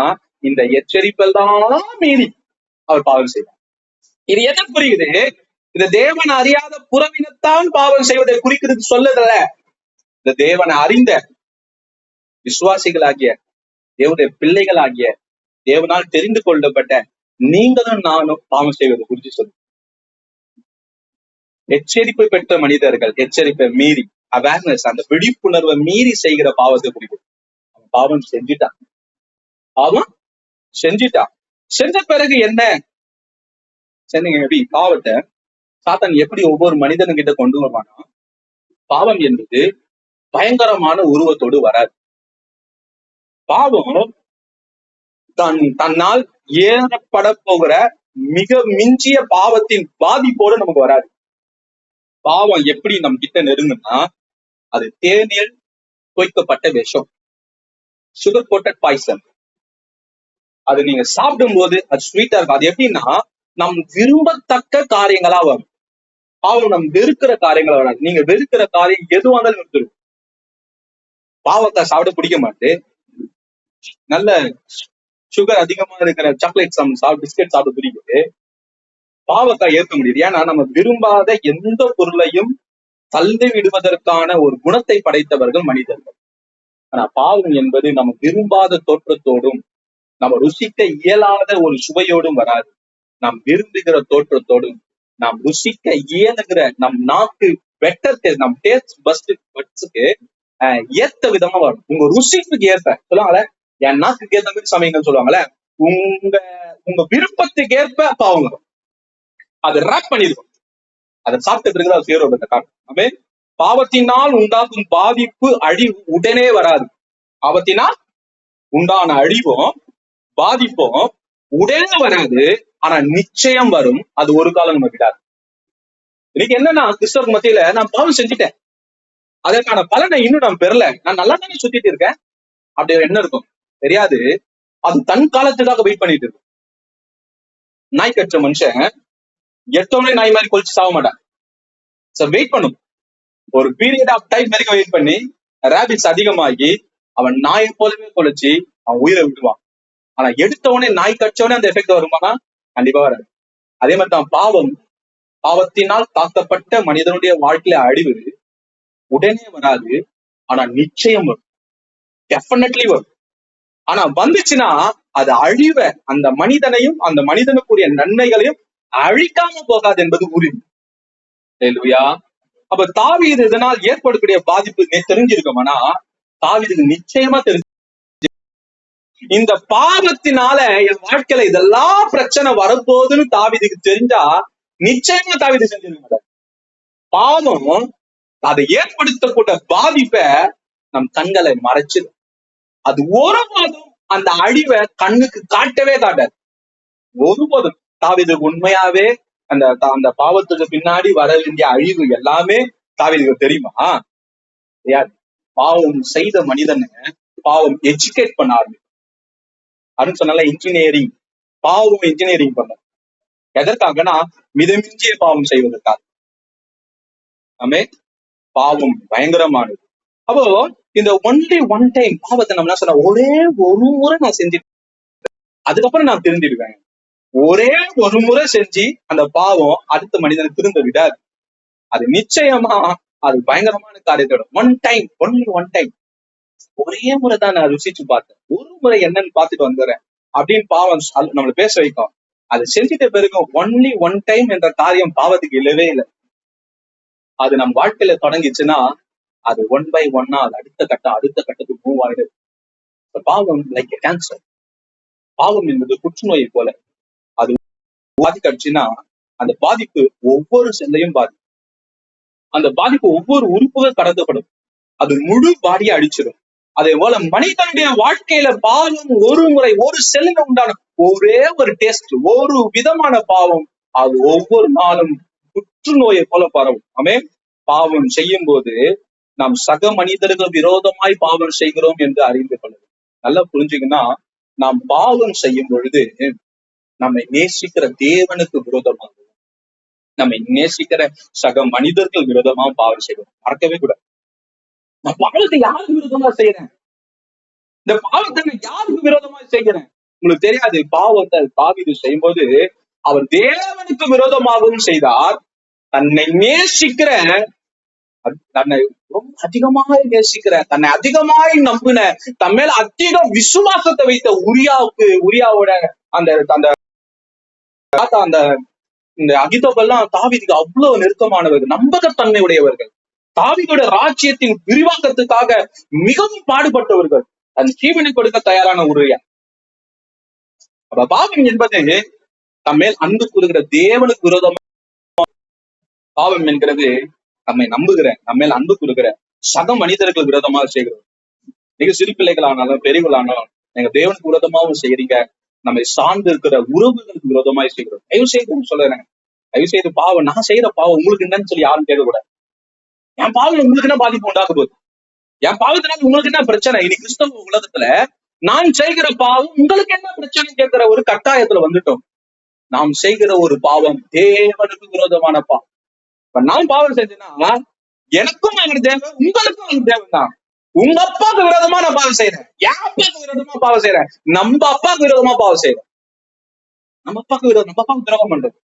இந்த எச்சரிப்பெல்லாம் மீறி அவர் பாவம் செய்வார். இது என்ன புரியுது? இந்த தேவன் அறியாத புறவினத்தான் பாவம் செய்வதை குறிக்கிறது சொல்லதல்ல. இந்த தேவனை அறிந்த விசுவாசிகளாகிய தேவனுடைய பிள்ளைகளாகிய தேவனால் தெரிந்து கொள்ளப்பட்ட நீங்களும் நானும் பாவம் செய்வதை குறித்து சொல்லு. எச்சரிப்பு பெற்ற மனிதர்கள் எச்சரிப்பை மீறி, அவேர்னஸ், அந்த விழிப்புணர்வை மீறி செய்கிற பாவத்தை பிடிக்கும். பாவம் செஞ்சுட்டான், பாவம் செஞ்சுட்டான். செஞ்ச பிறகு என்ன செஞ்சீங்க? எப்படி பாவத்தை சாத்தான் எப்படி ஒவ்வொரு மனிதனுக்கிட்ட கொண்டு வருவானா, பாவம் என்பது பயங்கரமான உருவத்தோடு வராது. பாவம் தன்னால் ஏறப்பட போகிற மிக மிஞ்சிய பாவத்தின் பாதிப்போடு நமக்கு வராது. பாவம் எப்படி நம்ம கிட்ட நெருங்குன்னா, அது தேனில் தோய்க்கப்பட்ட விஷம், சுகர் கோட்டட் பாய்சன். அது நீங்க சாப்பிடும் போது அது ஸ்வீட்டா இருக்கும். அது எப்படின்னா, நம் விரும்பத்தக்க காரியங்களா வரும். பாவம் நம் வெறுக்கிற காரியங்களா வராது. நீங்க வெறுக்கிற காரியம் எதுவாக இருந்தாலும் வெறுத்துரும். பாவத்தை சாப்பிட பிடிக்க மாட்டேன், நல்ல சுகர் அதிகமா இருக்கிற சாக்லேட் சாப்பிட்டு பிஸ்கெட் சாப்பிட பிடிக்குது, பாவக்காய் ஏற்க முடியுது. ஏன்னா நம்ம விரும்பாத எந்த பொருளையும் தள்ளி விடுவதற்கான ஒரு குணத்தை படைத்தவர்கள் மனிதர்கள். ஆனா பாவம் என்பது நம்ம விரும்பாத தோற்றத்தோடும் நம்ம ருசிக்க இயலாத ஒரு சுவையோடும் வராது. நாம் விரும்புகிற தோற்றத்தோடும் நாம் ருசிக்க இயலுகிற நம் நாக்கு பெட்டர் நம் டேஸ்ட் பஸ்டுக்கு ஏத்த விதமா வரும். உங்க ருசிக்கு ஏற்ப சொல்லுவாங்களே, என் நாக்குக்கு ஏத்த மாதிரி சமைங்கன்னு சொல்லுவாங்களே, உங்க விருப்பத்துக்கு ஏற்ப பாவம் வரும். அதை ரேப் பண்ணிருக்கும். அதை சாப்பிட்ட பிறகு அது சேரும். அந்த பாவத்தினால் உண்டாகும் பாதிப்பு அழிவு உடனே வராது. பாவத்தினால் உண்டான அழிவும் பாதிப்பும் உடனே வராது, ஆனா நிச்சயம் வரும். அது ஒரு காலம் நம்ம விடாது. இன்னைக்கு என்னன்னா, கிறிஸ்தவ மத்தியில நான் பாவம் செஞ்சுட்டேன், அதற்கான பலனை இன்னும் நான் பெறல, நான் நல்லா தானே சுத்திட்டு இருக்கேன் அப்படி என்ன இருக்கும் தெரியாது. அது தன் காலத்துக்காக வெயிட் பண்ணிட்டு இருக்கும். நாய் கற்ற மனுஷன் எட்டோனே நாய் மாதிரி கொலிச்சு சாக மாட்டான். வெயிட் பண்ணும், ஒரு பீரியட் ஆஃப் டைம் வரைக்கும் வெயிட் பண்ணி ரேபிட்ஸ் அதிகமாகி அவன் நாயை போலவே கொலைச்சு அவன் உயிரை விடுவான். ஆனா எடுத்தவனே நாய் கட்சவனே அந்த எஃபெக்ட் வருமானா? கண்டிப்பா வராது. அதே மாதிரி தான் பாவத்தினால் தாக்கப்பட்ட மனிதனுடைய வாழ்க்கையில அழிவு உடனே வராது, ஆனா நிச்சயம் வரும், டெஃபினெட்லி வரும். ஆனா வந்துச்சுன்னா அது அழிவ அந்த மனிதனையும் அந்த மனிதனுக்குரிய நன்மைகளையும் அழிக்காம போகாது என்பது உறுதி. இல்லையா? அப்ப தாவீது இதனால் ஏற்படக்கூடிய பாதிப்பு தெரிஞ்சிருக்கோம்னா, தாவீதுக்கு நிச்சயமா தெரிஞ்சு, இந்த பாவத்தினால என் வாழ்க்கையில இதெல்லாம் பிரச்சனை வரப்போகுதுன்னு தாவீதுக்கு தெரிஞ்சா நிச்சயமா தாவீது செஞ்சிருக்க மாட்டார். பாவம் அதை ஏற்படுத்தக்கூட பாதிப்பை நம் கண்களை மறைச்சிடும். அது ஒருபோதும் அந்த அழிவை கண்ணுக்கு காட்டவே காட்டாது. ஒருபோதும் தாவீது உண்மையாவே அந்த பாவத்துக்கு பின்னாடி வர வேண்டிய அழிவு எல்லாமே தாவீதுக்கு தெரியுமா? தெரியாது. பாவம் செய்த மனிதனை பாவம் எஜுகேட் பண்ண ஆரம்பிக்கும். அப்படின்னு சொன்னால இன்ஜினியரிங், பாவம் இன்ஜினியரிங் பண்ண எதற்காகனா மிதமிஞ்சிய பாவம் செய்வதற்காக. பாவம் பயங்கரமானது. அப்போ இந்த ஒன்லி ஒன் டைம் பாவத்தை நம்ம சொன்ன, ஒரே ஒரு முறை நான் செஞ்சுட்டு அதுக்கப்புறம் நான் திருந்திடுவேன். ஒரே ஒரு முறை செஞ்சு அந்த பாவம் அடுத்த மனிதனை திரும்ப விடாது. அது நிச்சயமா அது பயங்கரமான காரியத்தோட one time, only one time, ஒரே முறை தான் நான் ருசிச்சு பார்த்தேன், ஒரு முறை என்னன்னு பார்த்துட்டு வந்துடுறேன் அப்படின்னு பாவம் நம்மள பேச வைக்கும். அது செஞ்சுட்ட பிறகு ஒன்லி ஒன் டைம் என்ற காரியம் பாவத்துக்கு இல்லவே இல்லை. அது நம்ம வாழ்க்கையில தொடங்கிச்சுன்னா அது ஒன் பை ஒன்னா அது அடுத்த கட்டத்துக்கு மூவ் ஆயிடுது. பாவம் லைக் கேன்சர். பாவம் என்பது புற்றுநோயை போல. அது பாதிக்கடிச்சுன்னா அந்த பாதிப்பு ஒவ்வொரு செல்லையும் பாதிக்கும். அந்த பாதிப்பு ஒவ்வொரு உறுப்புகள் கடத்தப்படும். அது முழு பாடியை அடிச்சிடும். அதே போல மனிதனுடைய வாழ்க்கையில பாவம் ஒரு முறை ஒரு செல்லுல உண்டான ஒரே ஒரு டேஸ்ட், ஒரு விதமான பாவம் அது ஒவ்வொரு நாளும் புற்றுநோயை போல பரவும். பாவம் செய்யும் போது நாம் சக மனிதர்கள் விரோதமாய் பாவம் செய்கிறோம் என்று அறிந்து கொள்ளுது. நல்லா புரிஞ்சுங்கன்னா, நாம் பாவம் செய்யும் பொழுது நம்மை நேசிக்கிற தேவனுக்கு விரோதமாகவும் நம்மை நேசிக்கிற சக மனிதர்கள் விரோதமாக பாவம் செய்கிறோம். மறக்கவே கூடாது. நான் பாவத்தை யாருக்கு விரோதமா செய்யறேன்? இந்த பாவத்தை நான் யாருக்கு விரோதமா செய்கிறேன்? உங்களுக்கு தெரியாது. பாவத்தை தாவீது செய்யும்போது அவர் தேவனுக்கு விரோதமாகவும் செய்தார். தன்னை நேசிக்கிற, தன்னை ரொம்ப அதிகமாய் நேசிக்கிற, தன்னை அதிகமாய் நம்பின, தன் மேல அதிக விசுவாசத்தை வைத்த உரியாவோட அந்த இந்த அகிதோப்பெல்லாம் தாவீதுக்கு அவ்வளவு நெருக்கமானவர்கள், நம்பகத்தன்மை உடையவர்கள், தாவீதோட ராஜ்யத்தின் விரிவாக்கத்துக்காக மிகவும் பாடுபட்டவர்கள், அந்த ஜீவனை கொடுக்க தயாரான உரையா. அப்ப பாவம் என்பது தம்மேல் அன்பு கூறுகிற தேவனுக்கு விரோதமா. பாவம் என்கிறது நம்மை நம்புகிற, நம்மேல் அன்பு கூறுகிற சக மனிதர்களுக்கு விரோதமாக செய்கிறோம். நீங்க சிறு பிள்ளைகளானாலும் பெரியவர்களானாலும் நீங்க தேவனுக்கு விரோதமாகவும் செய்யறீங்க, நம்மை சார்ந்து இருக்கிற உறவுகளுக்கு விரோதமாக செய்கிறோம். தயவு செய்து சொல்றேன், தயவு செய்து பாவம், நான் செய்யற பாவம் உங்களுக்கு என்னன்னு சொல்லி யாரும் கேட்கக்கூடாது. என் பாவம் உங்களுக்கு என்ன பாதிப்பு உண்டாக்க போகுது, என் பாவத்தினால உங்களுக்கு என்ன பிரச்சனை, இனி கிறிஸ்தவ உலகத்துல நான் செய்கிற பாவம் உங்களுக்கு என்ன பிரச்சனை கேட்கிற ஒரு கட்டாயத்துல வந்துட்டோம். நாம் செய்கிற ஒரு பாவம் தேவனுக்கு விரோதமான பாவம். இப்ப நான் பாவம் செஞ்சேன்னா எனக்கும் அவர் தேவை, உங்களுக்கும் அவர் தேவைதான். உங்க அப்பாவுக்கு விரோதமா நான் பாவம் செய்யறேன், என் அப்பாவுக்கு விரோதமா பாவம் செய்யறேன், நம்ம அப்பாவுக்கு விரோதமா பாவம் செய்யறேன், நம்ம அப்பாவுக்கு துரோகம் பண்றது.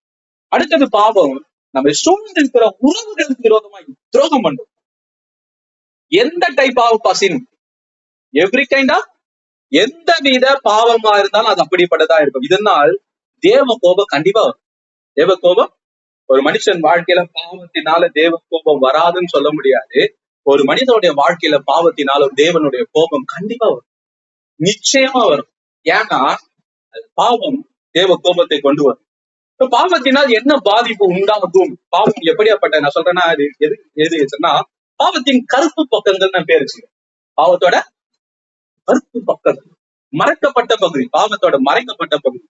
அடுத்தது பாவம் நம்ம சூழ்ந்து இருக்கிற உறவுகளுக்கு விரோதமா துரோகம் பண்றது. எந்த டைப் ஆஃப் பசின், எவ்ரி கைண்ட் ஆஃப், எந்த வித பாவமா இருந்தாலும் அது அப்படிப்பட்டதா இருக்கும். இதனால் தேவ கோபம் கண்டிப்பா வரும். தேவ கோபம், ஒரு மனுஷன் வாழ்க்கையில பாவத்தினால தேவ கோபம் வராதுன்னு சொல்ல முடியாது. ஒரு மனிதனுடைய வாழ்க்கையில பாவத்தினால தேவனுடைய கோபம் கண்டிப்பா வரும், நிச்சயமா வரும். ஏன்னா பாவம் தேவ கோபத்தை கொண்டு வரும். பாவத்தினால் என்ன பாதிப்பு உண்டாகும், பாவம் எப்படியாப்பட்ட, நான் சொல்றேன்னா அது எது எது சொன்னா பாவத்தின் கருப்பு பக்கங்கள் நான் பேரு. பாவத்தோட கருப்பு பக்கங்கள், மறைக்கப்பட்ட பகுதி, பாவத்தோட மறைக்கப்பட்ட பகுதி.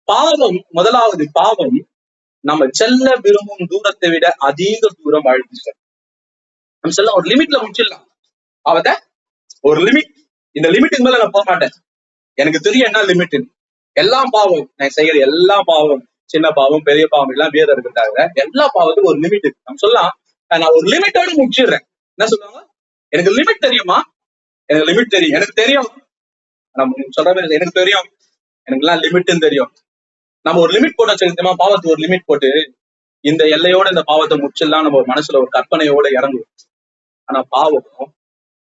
பாவம், முதலாவது பாவம் நம்ம செல்ல விரும்பும் தூரத்தை விட அதிக தூரம் அழுத்து. நம்ம செல்ல ஒரு லிமிட்ல முடிச்சிடலாம் பாவத்தை, ஒரு லிமிட், இந்த லிமிட்டுக்கு மேல நான் போக மாட்டேன், எனக்கு தெரியும் என்ன லிமிட். எல்லா பாவம் நான் செய்யற எல்லா பாவம், சின்ன பாவம் பெரிய பாவம் எல்லாம் வேதம் இருக்கிறாங்க, எல்லா பாவத்துக்கும் ஒரு லிமிட் இருக்கு. நம்ம சொல்லலாம் நான் ஒரு லிமிட்டோட முடிச்சிடுறேன். என்ன சொல்லுவாங்க, எனக்கு லிமிட் தெரியுமா, எனக்கு லிமிட் தெரியும், எனக்கு தெரியும், நம்ம சொல்ற எனக்கு தெரியும், எனக்கு எல்லாம் லிமிட்னு தெரியும். நம்ம ஒரு லிமிட் போட்டு வச்சிருக்கோமா, பாவத்துக்கு ஒரு லிமிட் போட்டு இந்த எல்லையோட இந்த பாவத்தை முடிச்சிடலாம் நம்ம ஒரு மனசுல ஒரு கற்பனையோட இறங்குவோம். ஆனா பாவம்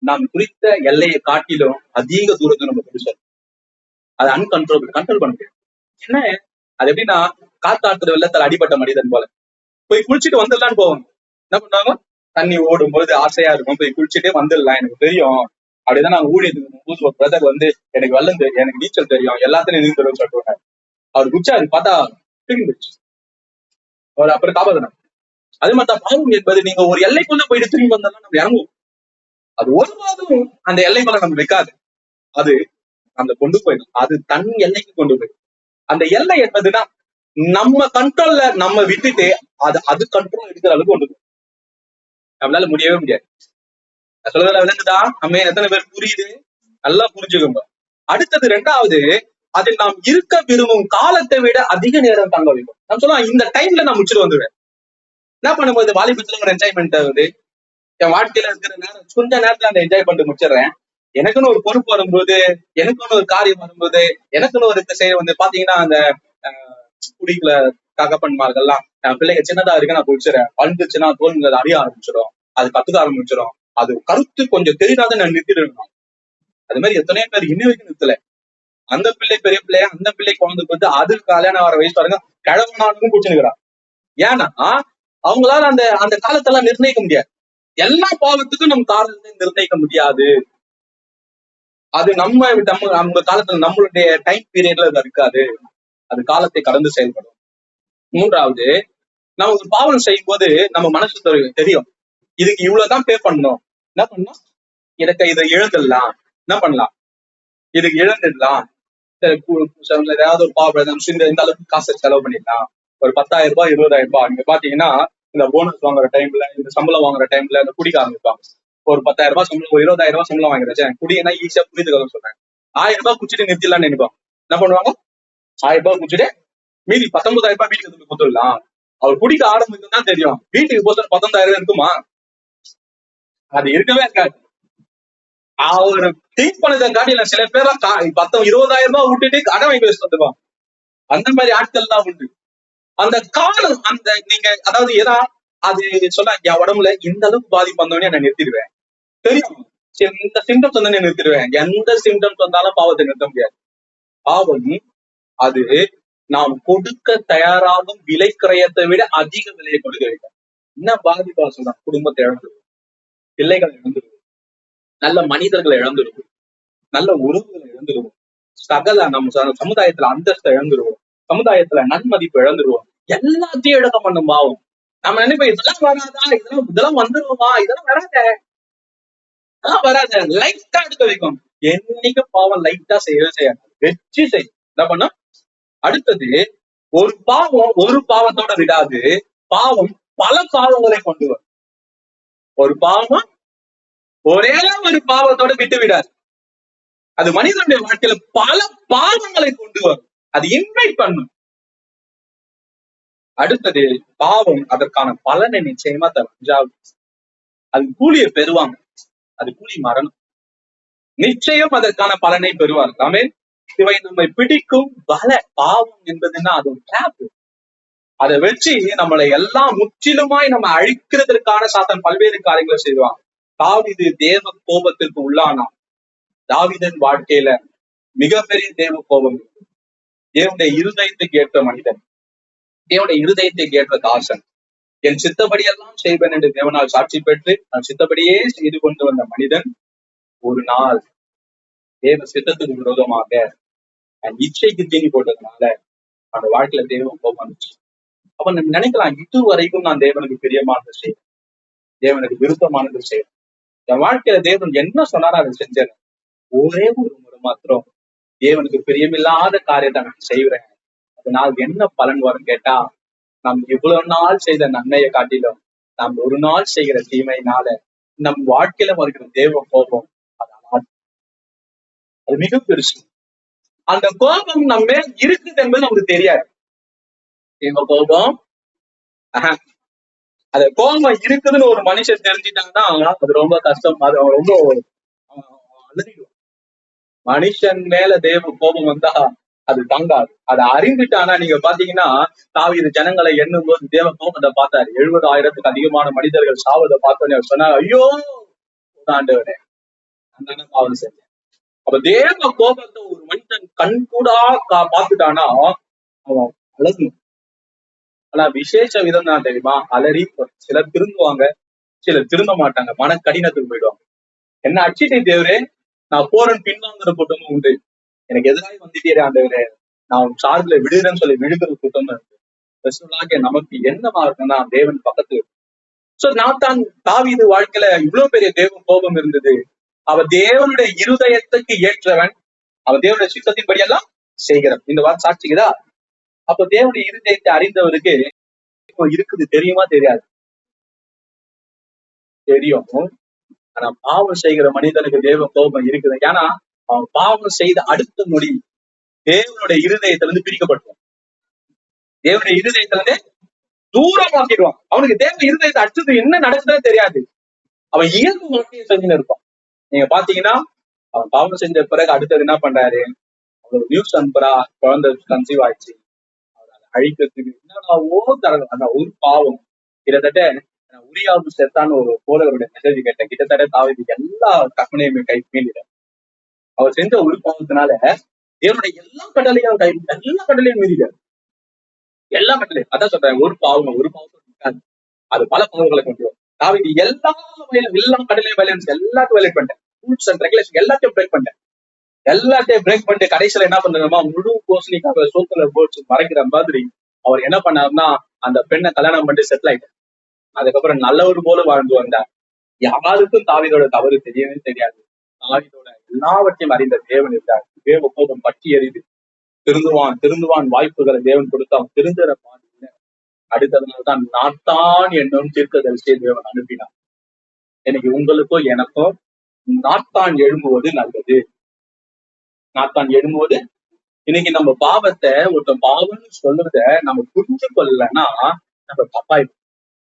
நாம் குறித்த எல்லையை காட்டிலும் அதிக தூரத்தை நம்ம பிடிச்சோம். அது அன்கண்ட்ரோல், கண்ட்ரோல் பண்ண முடியும். என்ன அது எப்படின்னா, காத்தாற்றுற வெள்ளத்தால் அடிபட்ட மனிதன் போல போய் குளிச்சுட்டு வந்துடலான்னு போவாங்க. என்ன பண்ணுவாங்க, தண்ணி ஓடும் பொழுது ஆசையா இருக்கும், போய் குளிச்சுட்டே வந்துடலாம், எனக்கு தெரியும். அப்படிதான் நாங்க ஊழியத்துக்கு போது ஒரு பிரதர் வந்து எனக்கு வெள்ளம் தெரியும், எனக்கு நீச்சல் தெரியும், எல்லாத்தையும் நீந்த தெரியும் சொல்லிட்டு அவர் குச்சாரு, பார்த்தா திரும்பி போயிடுச்சு, அவர் அப்புறம் காப்பாத்தணும். அது மாதிரி பாவம் என்பது நீங்க ஒரு எல்லைக்குள்ள போயிட்டு திரும்பி வந்தாலும் நம்ம இறங்குவோம். அது ஒருபோதும் அந்த எல்லைக்குள்ள நம்ம வைக்காது, அது அந்த கொண்டு போயிடும், அது தன் எல்லைக்கு கொண்டு போயிடும். அந்த எல்லை என்பதுன்னா நம்ம கண்ட்ரோல்ல நம்ம விட்டுட்டு அது கண்ட்ரோல் எடுக்கிற அளவுக்கு கொண்டு போயிடும். நம்மளால முடியவே முடியாது. சொல்றதுல விளங்குதா, நம்ம எத்தனை பேர் புரியுது, நல்லா புரிஞ்சுக்கோங்க. அடுத்தது ரெண்டாவது, அதில் நாம் இருக்க விரும்பும் காலத்தை விட அதிக நேரம் தாங்க வைக்கும். நம்ம சொல்லலாம் இந்த டைம்ல நான் முடிச்சுட்டு வந்துடுவேன். என்ன பண்ணும்போது வாலிபத்துல ஒரு என்ஜாய்மெண்ட் ஆகுது, என் வாழ்க்கையில இருக்கிற நேரம் கொஞ்ச நேரத்துல அந்த என்ஜாய் பண்ணிட்டு முடிச்சிடுறேன். எனக்குன்னு ஒரு பொறுப்பு வரும்போது, எனக்குன்னு ஒரு காரியம் வரும்போது, எனக்குன்னு ஒரு செய்ய வந்து பாத்தீங்கன்னா அந்த குடிக்குள்ள தகப்பன்மார்கள்லாம் பிள்ளைங்க சின்னதா இருக்கு நான் குடிச்சிடறேன், வளர்ந்துச்சுன்னா தோல்விகள் அறிய ஆரம்பிச்சிடும், அது கத்துக்க ஆரம்பிச்சிடும், அது கருத்து கொஞ்சம் தெரியாத நான் நிறுத்திடணும். அது மாதிரி எத்தனையோ பேர் இன்ன வரைக்கும் நிறுத்தல. அந்த பிள்ளை பெரிய பிள்ளைய, அந்த பிள்ளை குழந்தைக்கு வந்து அது கல்யாணம் வர வயசு பாருங்க கிழவனாலும் குடிச்சுக்கிறான். ஏன்னா அவங்களால அந்த அந்த காலத்தெல்லாம் நிர்ணயிக்க முடியாது. எல்லா பாவத்துக்கும் நம்ம காலத்தை நிர்ணயிக்க முடியாது. அது நம்ம நம்ம காலத்துல நம்மளுடைய டைம் பீரியட்ல அது இருக்காது, அது காலத்தை கடந்து செயல்படும். மூன்றாவது, நம்ம ஒரு பாவம் செய்யும் போது நம்ம மனசு தெரியும், இதுக்கு இவ்வளவுதான் பே பண்ணணும். என்ன பண்ணணும், எனக்கு இதை இழந்துடலாம், என்ன பண்ணலாம், இதுக்கு இழந்துடலாம், ஏதாவது ஒரு பாவம் இந்த அளவுக்கு காசை செலவு பண்ணிடலாம், ஒரு 10,000 ரூபாய் 20,000 ரூபாய். நீங்க பாத்தீங்கன்னா இந்த போனஸ் வாங்குற டைம்ல, இந்த சம்பளம் வாங்குற டைம்ல இந்த குடிக்க ஆரம்பிப்பாங்க. ஒரு 10,000 ரூபாய் சம்பளம், ஒரு 20,000 ரூபாய் சம்பளம் வாங்குறேன், குடினா ஈஸியா புரியுதுக்காக சொல்றேன். 1000 ரூபாய் குடிச்சிட்டு நிறுத்திடலாம்னு நினைப்பாங்க. என்ன பண்ணுவாங்க, 1000 ரூபாய் குடிச்சிட்டு மீதி 19,000 ரூபாய் வீட்டுக்கு கொடுத்துடலாம். அவர் குடிக்க ஆரம்பிக்கும் தான் தெரியும், வீட்டுக்கு போது 19,000 இருக்குமா, அது இருக்கவே இருக்காது. அவர் திங்க் பண்ணதை காட்டில சில பேர் 20,000 ரூபாய் விட்டுட்டு கடன் வாங்கி பேசிட்டு வந்துருவாங்க. அந்த மாதிரி ஆட்கள் தான் உண்டு. அந்த காலம், அந்த நீங்க அதாவது ஏன்னா அது சொல்ல என் உடம்புல இந்த அளவுக்கு பாதிப்பு வந்தோடனே நான் நிறுத்திடுவேன், தெரியும் இந்த சிம்டம்ஸ் வந்து நிறுத்திடுவேன். எந்த சிம்டம்ஸ் வந்தாலும் பாவத்தை நிறுத்த முடியாது. பாவம் அது நாம் கொடுக்க தயாராகும் விலை கிரயத்தை விட அதிக விலையை கொடுக்க வேண்டும். என்ன பாதிப்பா சொல்றான்? குடும்பத்தை இழந்துருவோம், பிள்ளைகளை இழந்துருவோம், நல்ல மனிதர்களை இழந்துருவோம், நல்ல உறவுகளை இழந்துருவோம், சகல நம்ம சமுதாயத்துல அந்தஸ்தை இழந்துருவோம், சமுதாயத்துல நன்மதிப்பு இழந்துருவோம். எல்லாத்தையும் இழக்க பண்ணும் பாவம். நம்ம நினைப்போம் இதெல்லாம் வராதா, இதெல்லாம் வந்துருவோமா, இதெல்லாம் வராத, இதெல்லாம் வராத, லைட்டா எடுக்க வைக்கும். என்னைக்கு பாவம் லைட்டா செய்யவே செய்யாது, வெற்றி செய். என்ன பண்ண அடுத்தது ஒரு பாவத்தோட விடாது, பாவம் பல பாவங்களை கொண்டு வரும். ஒரு பாவம் ஒரே ஒரு பாவத்தோட விட்டு விடாது, அது மனிதனுடைய வாழ்க்கையில பல பாவங்களை கொண்டு வரும். அது இன்வைட் பண்ணும். அடுத்தது பாவம் அதற்கான பலனை நிச்சயமா தரும். அது கூலியை பெறுவாங்க, அது கூலி மரணம். நிச்சயம் அதற்கான பலனை பெறுவார். ஆமென். இவை நம்மை பிடிக்கும் பல. பாவம் என்பதுன்னா அது ஒரு டிராப். அதை வச்சு நம்மளை எல்லாம் முற்றிலுமாய் நம்ம அழிக்கிறதுக்கான சாத்தான் பல்வேறு காரியங்களை செய்வான். தாவீது தேவ கோபத்திற்கு உள்ளானான். தாவீதன் வாழ்க்கையில மிகப்பெரிய தேவ கோபம். தேவனுடைய இருதயத்துக்கு ஏற்ற மனிதன், தேவனுடைய இருதயத்துக்கு ஏற்ற தாசன். என் சித்தப்படியெல்லாம் செய்வேன் என்று தேவனால் சாட்சி பெற்று நான் சித்தப்படியே செய்து கொண்டு வந்த மனிதன் ஒரு நாள் தேவ சித்தத்துக்கு விரோதமாக இச்சைக்கு தீனி போட்டதுனால அந்த வாழ்க்கையில தேவன் கோபம் வந்துச்சு. அப்ப நம்ம நினைக்கலாம், இதுவரைக்கும் நான் தேவனுக்கு பிரியமானது செய்யறேன், தேவனுக்கு விருப்பமானது செய்யறேன், என் வாழ்க்கையில தேவன் என்ன சொன்னாரோ அதை செஞ்சேன். ஒரே ஒரு முறை மாத்திரம் தேவனுக்கு பிரியமில்லாத காரியத்தை நான் செய்வேன், அதனால் என்ன பலன் வரும் கேட்டா, நாம் இவ்வளவு நாள் செய்த நன்மையை காட்டிலும் நாம் ஒரு நாள் செய்கிற தீமையினால நம் வாழ்க்கையில வருகிற தேவ கோபம் அது மிக பெருசு. அந்த கோபம் நம்ம இருக்குது என்பது நமக்கு தெரியாது. தேவ கோபம் அது கோபம் இருக்குதுன்னு ஒரு மனுஷன் தெரிஞ்சுட்டாங்கன்னா அது ரொம்ப கஷ்டம். அது ரொம்ப அழுதிடும். மனுஷன் மேல தேவ கோபம் வந்தா அது தங்காது. அதை அறிந்துட்டானா, நீங்க பாத்தீங்கன்னா தாவீது ஜனங்களை எண்ணும் போது தேவ கோபத்தை பார்த்தாரு. 70,000க்கு அதிகமான மனிதர்கள் சாவதை பார்த்தோன்னே அவர் சொன்னார், ஐயோ ஆண்டவரே, நான் தானே பாவம் செஞ்சேன். அப்ப தேவ கோபத்தை ஒரு மனிதன் கண் கூடா பார்த்துட்டானா அவன் அழகும். ஆனா விசேஷ விதம் தான் தெரியுமா, அலறி சிலர் திருந்துவாங்க, சிலர் திருந்த மாட்டாங்க, மன கடினத்துக்கு போயிடுவாங்க. என்ன அடிச்சிட்டே தேவரே, நான் போறேன்னு பின்வாங்குற கூட்டமும் உண்டு. எனக்கு எதிராக வந்துட்டே ஆண்டவரே, நான் சார்பில விடுறேன்னு சொல்லி விழுகிற கூட்டம் இருக்கு. நமக்கு என்னவா இருக்குன்னா தேவன் பக்கத்து. சோ நாத்தான் தாவீது வாழ்க்கையில இவ்வளவு பெரிய தேவ கோபம் இருந்தது. அவ தேவனுடைய இருதயத்துக்கு ஏற்றவன், அவ தேவனுடைய சித்தத்தின்படி எல்லாம் செய்கிறவன். இந்த வார்த்தை சாட்சிக்குதா? அப்ப தேவனுடைய இருதயத்தை அறிந்தவருக்கு இருக்குது தெரியுமா தெரியாது? தெரியும். ஆனா பாவம் செய்கிற மனிதனுக்கு தேவ கோபம் இருக்குது. ஏன்னா அவன் பாவம் செய்த அடுத்த நொடி தேவனுடைய இருதயத்திலிருந்து பிரிக்கப்பட்டுவான். தேவனுடைய இருதயத்திலிருந்து தூரமாக்கிடுவான். அவனுக்கு தேவ இருதயத்தை அடுத்தது என்ன நடக்குதுன்னு தெரியாது. அவன் இயல்பு வாழ்க்கையை செஞ்சுன்னு இருப்பான். நீங்க பாத்தீங்கன்னா அவன் பாவம் செஞ்ச பிறகு அடுத்தது என்ன பண்றாரு, அவன் நியூஸ் அனுப்புறா, குழந்தை கன்சீவ் ஆயிடுச்சு, அழிக்கிறதுக்கு என்னடாவோ தரணும். அந்த ஒரு பாவம் கிட்டத்தட்ட உரியாவுக்கு செத்தான்னு ஒரு போலவருடைய மெசேஜ் கேட்டேன். கிட்டத்தட்ட தாவீது எல்லா கற்பனையுமே கை மீறிட அவர் செஞ்ச ஒரு பாவத்தினால தேவனுடைய எல்லா கட்டளையும் எல்லா கட்டளையும் மீறிடாரு. எல்லா கட்டளையும் அதான் சொல்றேன், ஒரு பாவத்தை இருக்காது, அது பல பாவங்களை கொண்டு வரும். தாவீது எல்லா கடலையும் வயலன்ஸ் எல்லாத்தையும் வயலேட் பண்ணிட்டேன், ரூல்ஸ் அண்ட் ரெகுலேஷன் எல்லாத்தையும் பிரேக் பண்ணிட்டேன். எல்லாத்தையும் பிரேக் பண்ணிட்டு கடைசியில என்ன பண்றோமா, முழு கோசனிக்காக சோத்துல போச்சு மறைக்கிற மாதிரி அவர் என்ன பண்ணாருன்னா அந்த பெண்ணை கல்யாணம் பண்ணிட்டு செட்டில் ஆயிட்டார். அதுக்கப்புறம் நல்லவர் போல வாழ்ந்து வந்தார். யாருக்கும் தாவீதோட தவறு தெரியவே தெரியாது. தாவீதோட எல்லாவற்றையும் அறிந்த தேவன் இருந்தார். தேவ கோபம் பற்றி எறிது. திருந்துவான் வாய்ப்புகளை தேவன் கொடுத்து அவன் திருந்துற மாதிரி அடுத்ததுனால்தான் நாத்தான் என்னும் தீர்க்கதரிசியை தேவன் அனுப்பினார். இன்னைக்கு உங்களுக்கோ எனக்கோ நாத்தான் எழும்புவது நல்லது. நாத்தான் எழும்புவது, இன்னைக்கு நம்ம பாவத்தை ஒருத்தன் பாவம்னு சொல்றத நம்ம புரிஞ்சு கொள்ளலன்னா நம்ம தப்பாயிடும்.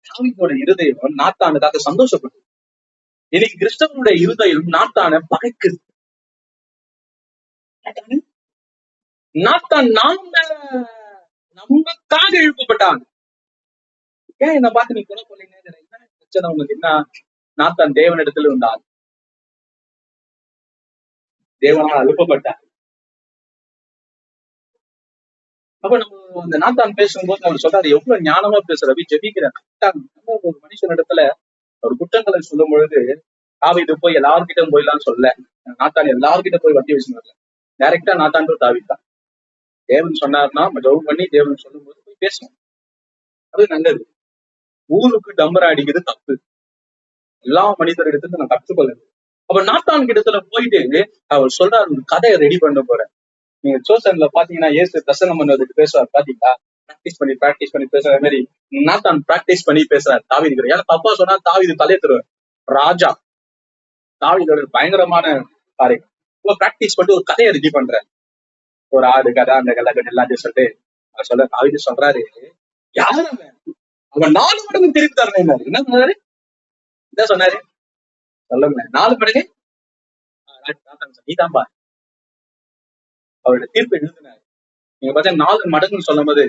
தாவீதோட இருதயம் நாத்தானுக்காக சந்தோஷப்படும். இன்னைக்கு கிறிஸ்தவனுடைய இருதயம் நாத்தான பகைக்குது. நாத்தான் நமக்காக எழுப்பப்பட்டான். ஏன் என்ன பார்த்து நீ கொலை கொள்ளைங்க, என்ன பிரச்சனை உங்களுக்கு? என்ன? நாத்தான் தேவனிடத்துல இருந்தால் தேவனால் அனுப்பப்பட்டார். அப்ப நம்ம அந்த நாத்தான் பேசும்போது அவர் சொல்றாரு, எவ்வளவு ஞானமா பேசுறாரு, ஜெபிக்கிறார். ஒரு மனுஷன் இடத்துல ஒரு குற்றங்களை சொல்லும் பொழுது தாவீது போய் எல்லார்கிட்ட போயிடலாம் சொல்ல, நாத்தான் எல்லார்கிட்ட போய் வட்டி வச்சுருந்தாங்க. டைரக்டா நாத்தான் தாவீது தான். தேவன் சொன்னார்னா ஜெபம் பண்ணி தேவன் சொல்லும் போது போய் பேசணும், அது நல்லது. ஊருக்கு டம்பரா அடிக்கிறது தப்பு. எல்லா மனிதரிடத்துல நான் கற்றுக்கொள்ளணும். அப்ப நாத்தான் கிட்டத்துல போயிட்டு அவர் சொல்றாரு, ஒரு கதையை ரெடி பண்ண போறேன். நீங்க சோசன்ல பாத்தீங்கன்னா இயேசு பிரசங்கம் பண்ணதுக்கு பேசுவார் பாத்தீங்களா, பிராக்டிஸ் பண்ணி பேசுற மாதிரி நாத்தான் பிராக்டிஸ் பண்ணி பேசுறாரு தாவீது. ஏன்னா தப்பா சொன்னா தாவீது தலையை தருவார். ராஜா தாவீதோட பயங்கரமான காரியம். பிராக்டிஸ் பண்ணிட்டு ஒரு கதையை ரெடி பண்றாரு. ஒரு ஆடு கதை, அந்த கதை எல்லாத்தையும் சொல்லிட்டு சொல்ல தாவீது சொல்றாரு, யாரு அவன் 4 மடங்கு திருப்பி தரணும். என்ன சொன்னாரு, என்ன சொன்னாரு சொல்லுங்க. 4 மடங்கு நீதான்பா அவருடைய தீர்ப்பு எழுதினாரு. நீங்க பார்த்தா 4 மடங்குன்னு சொல்லும் போது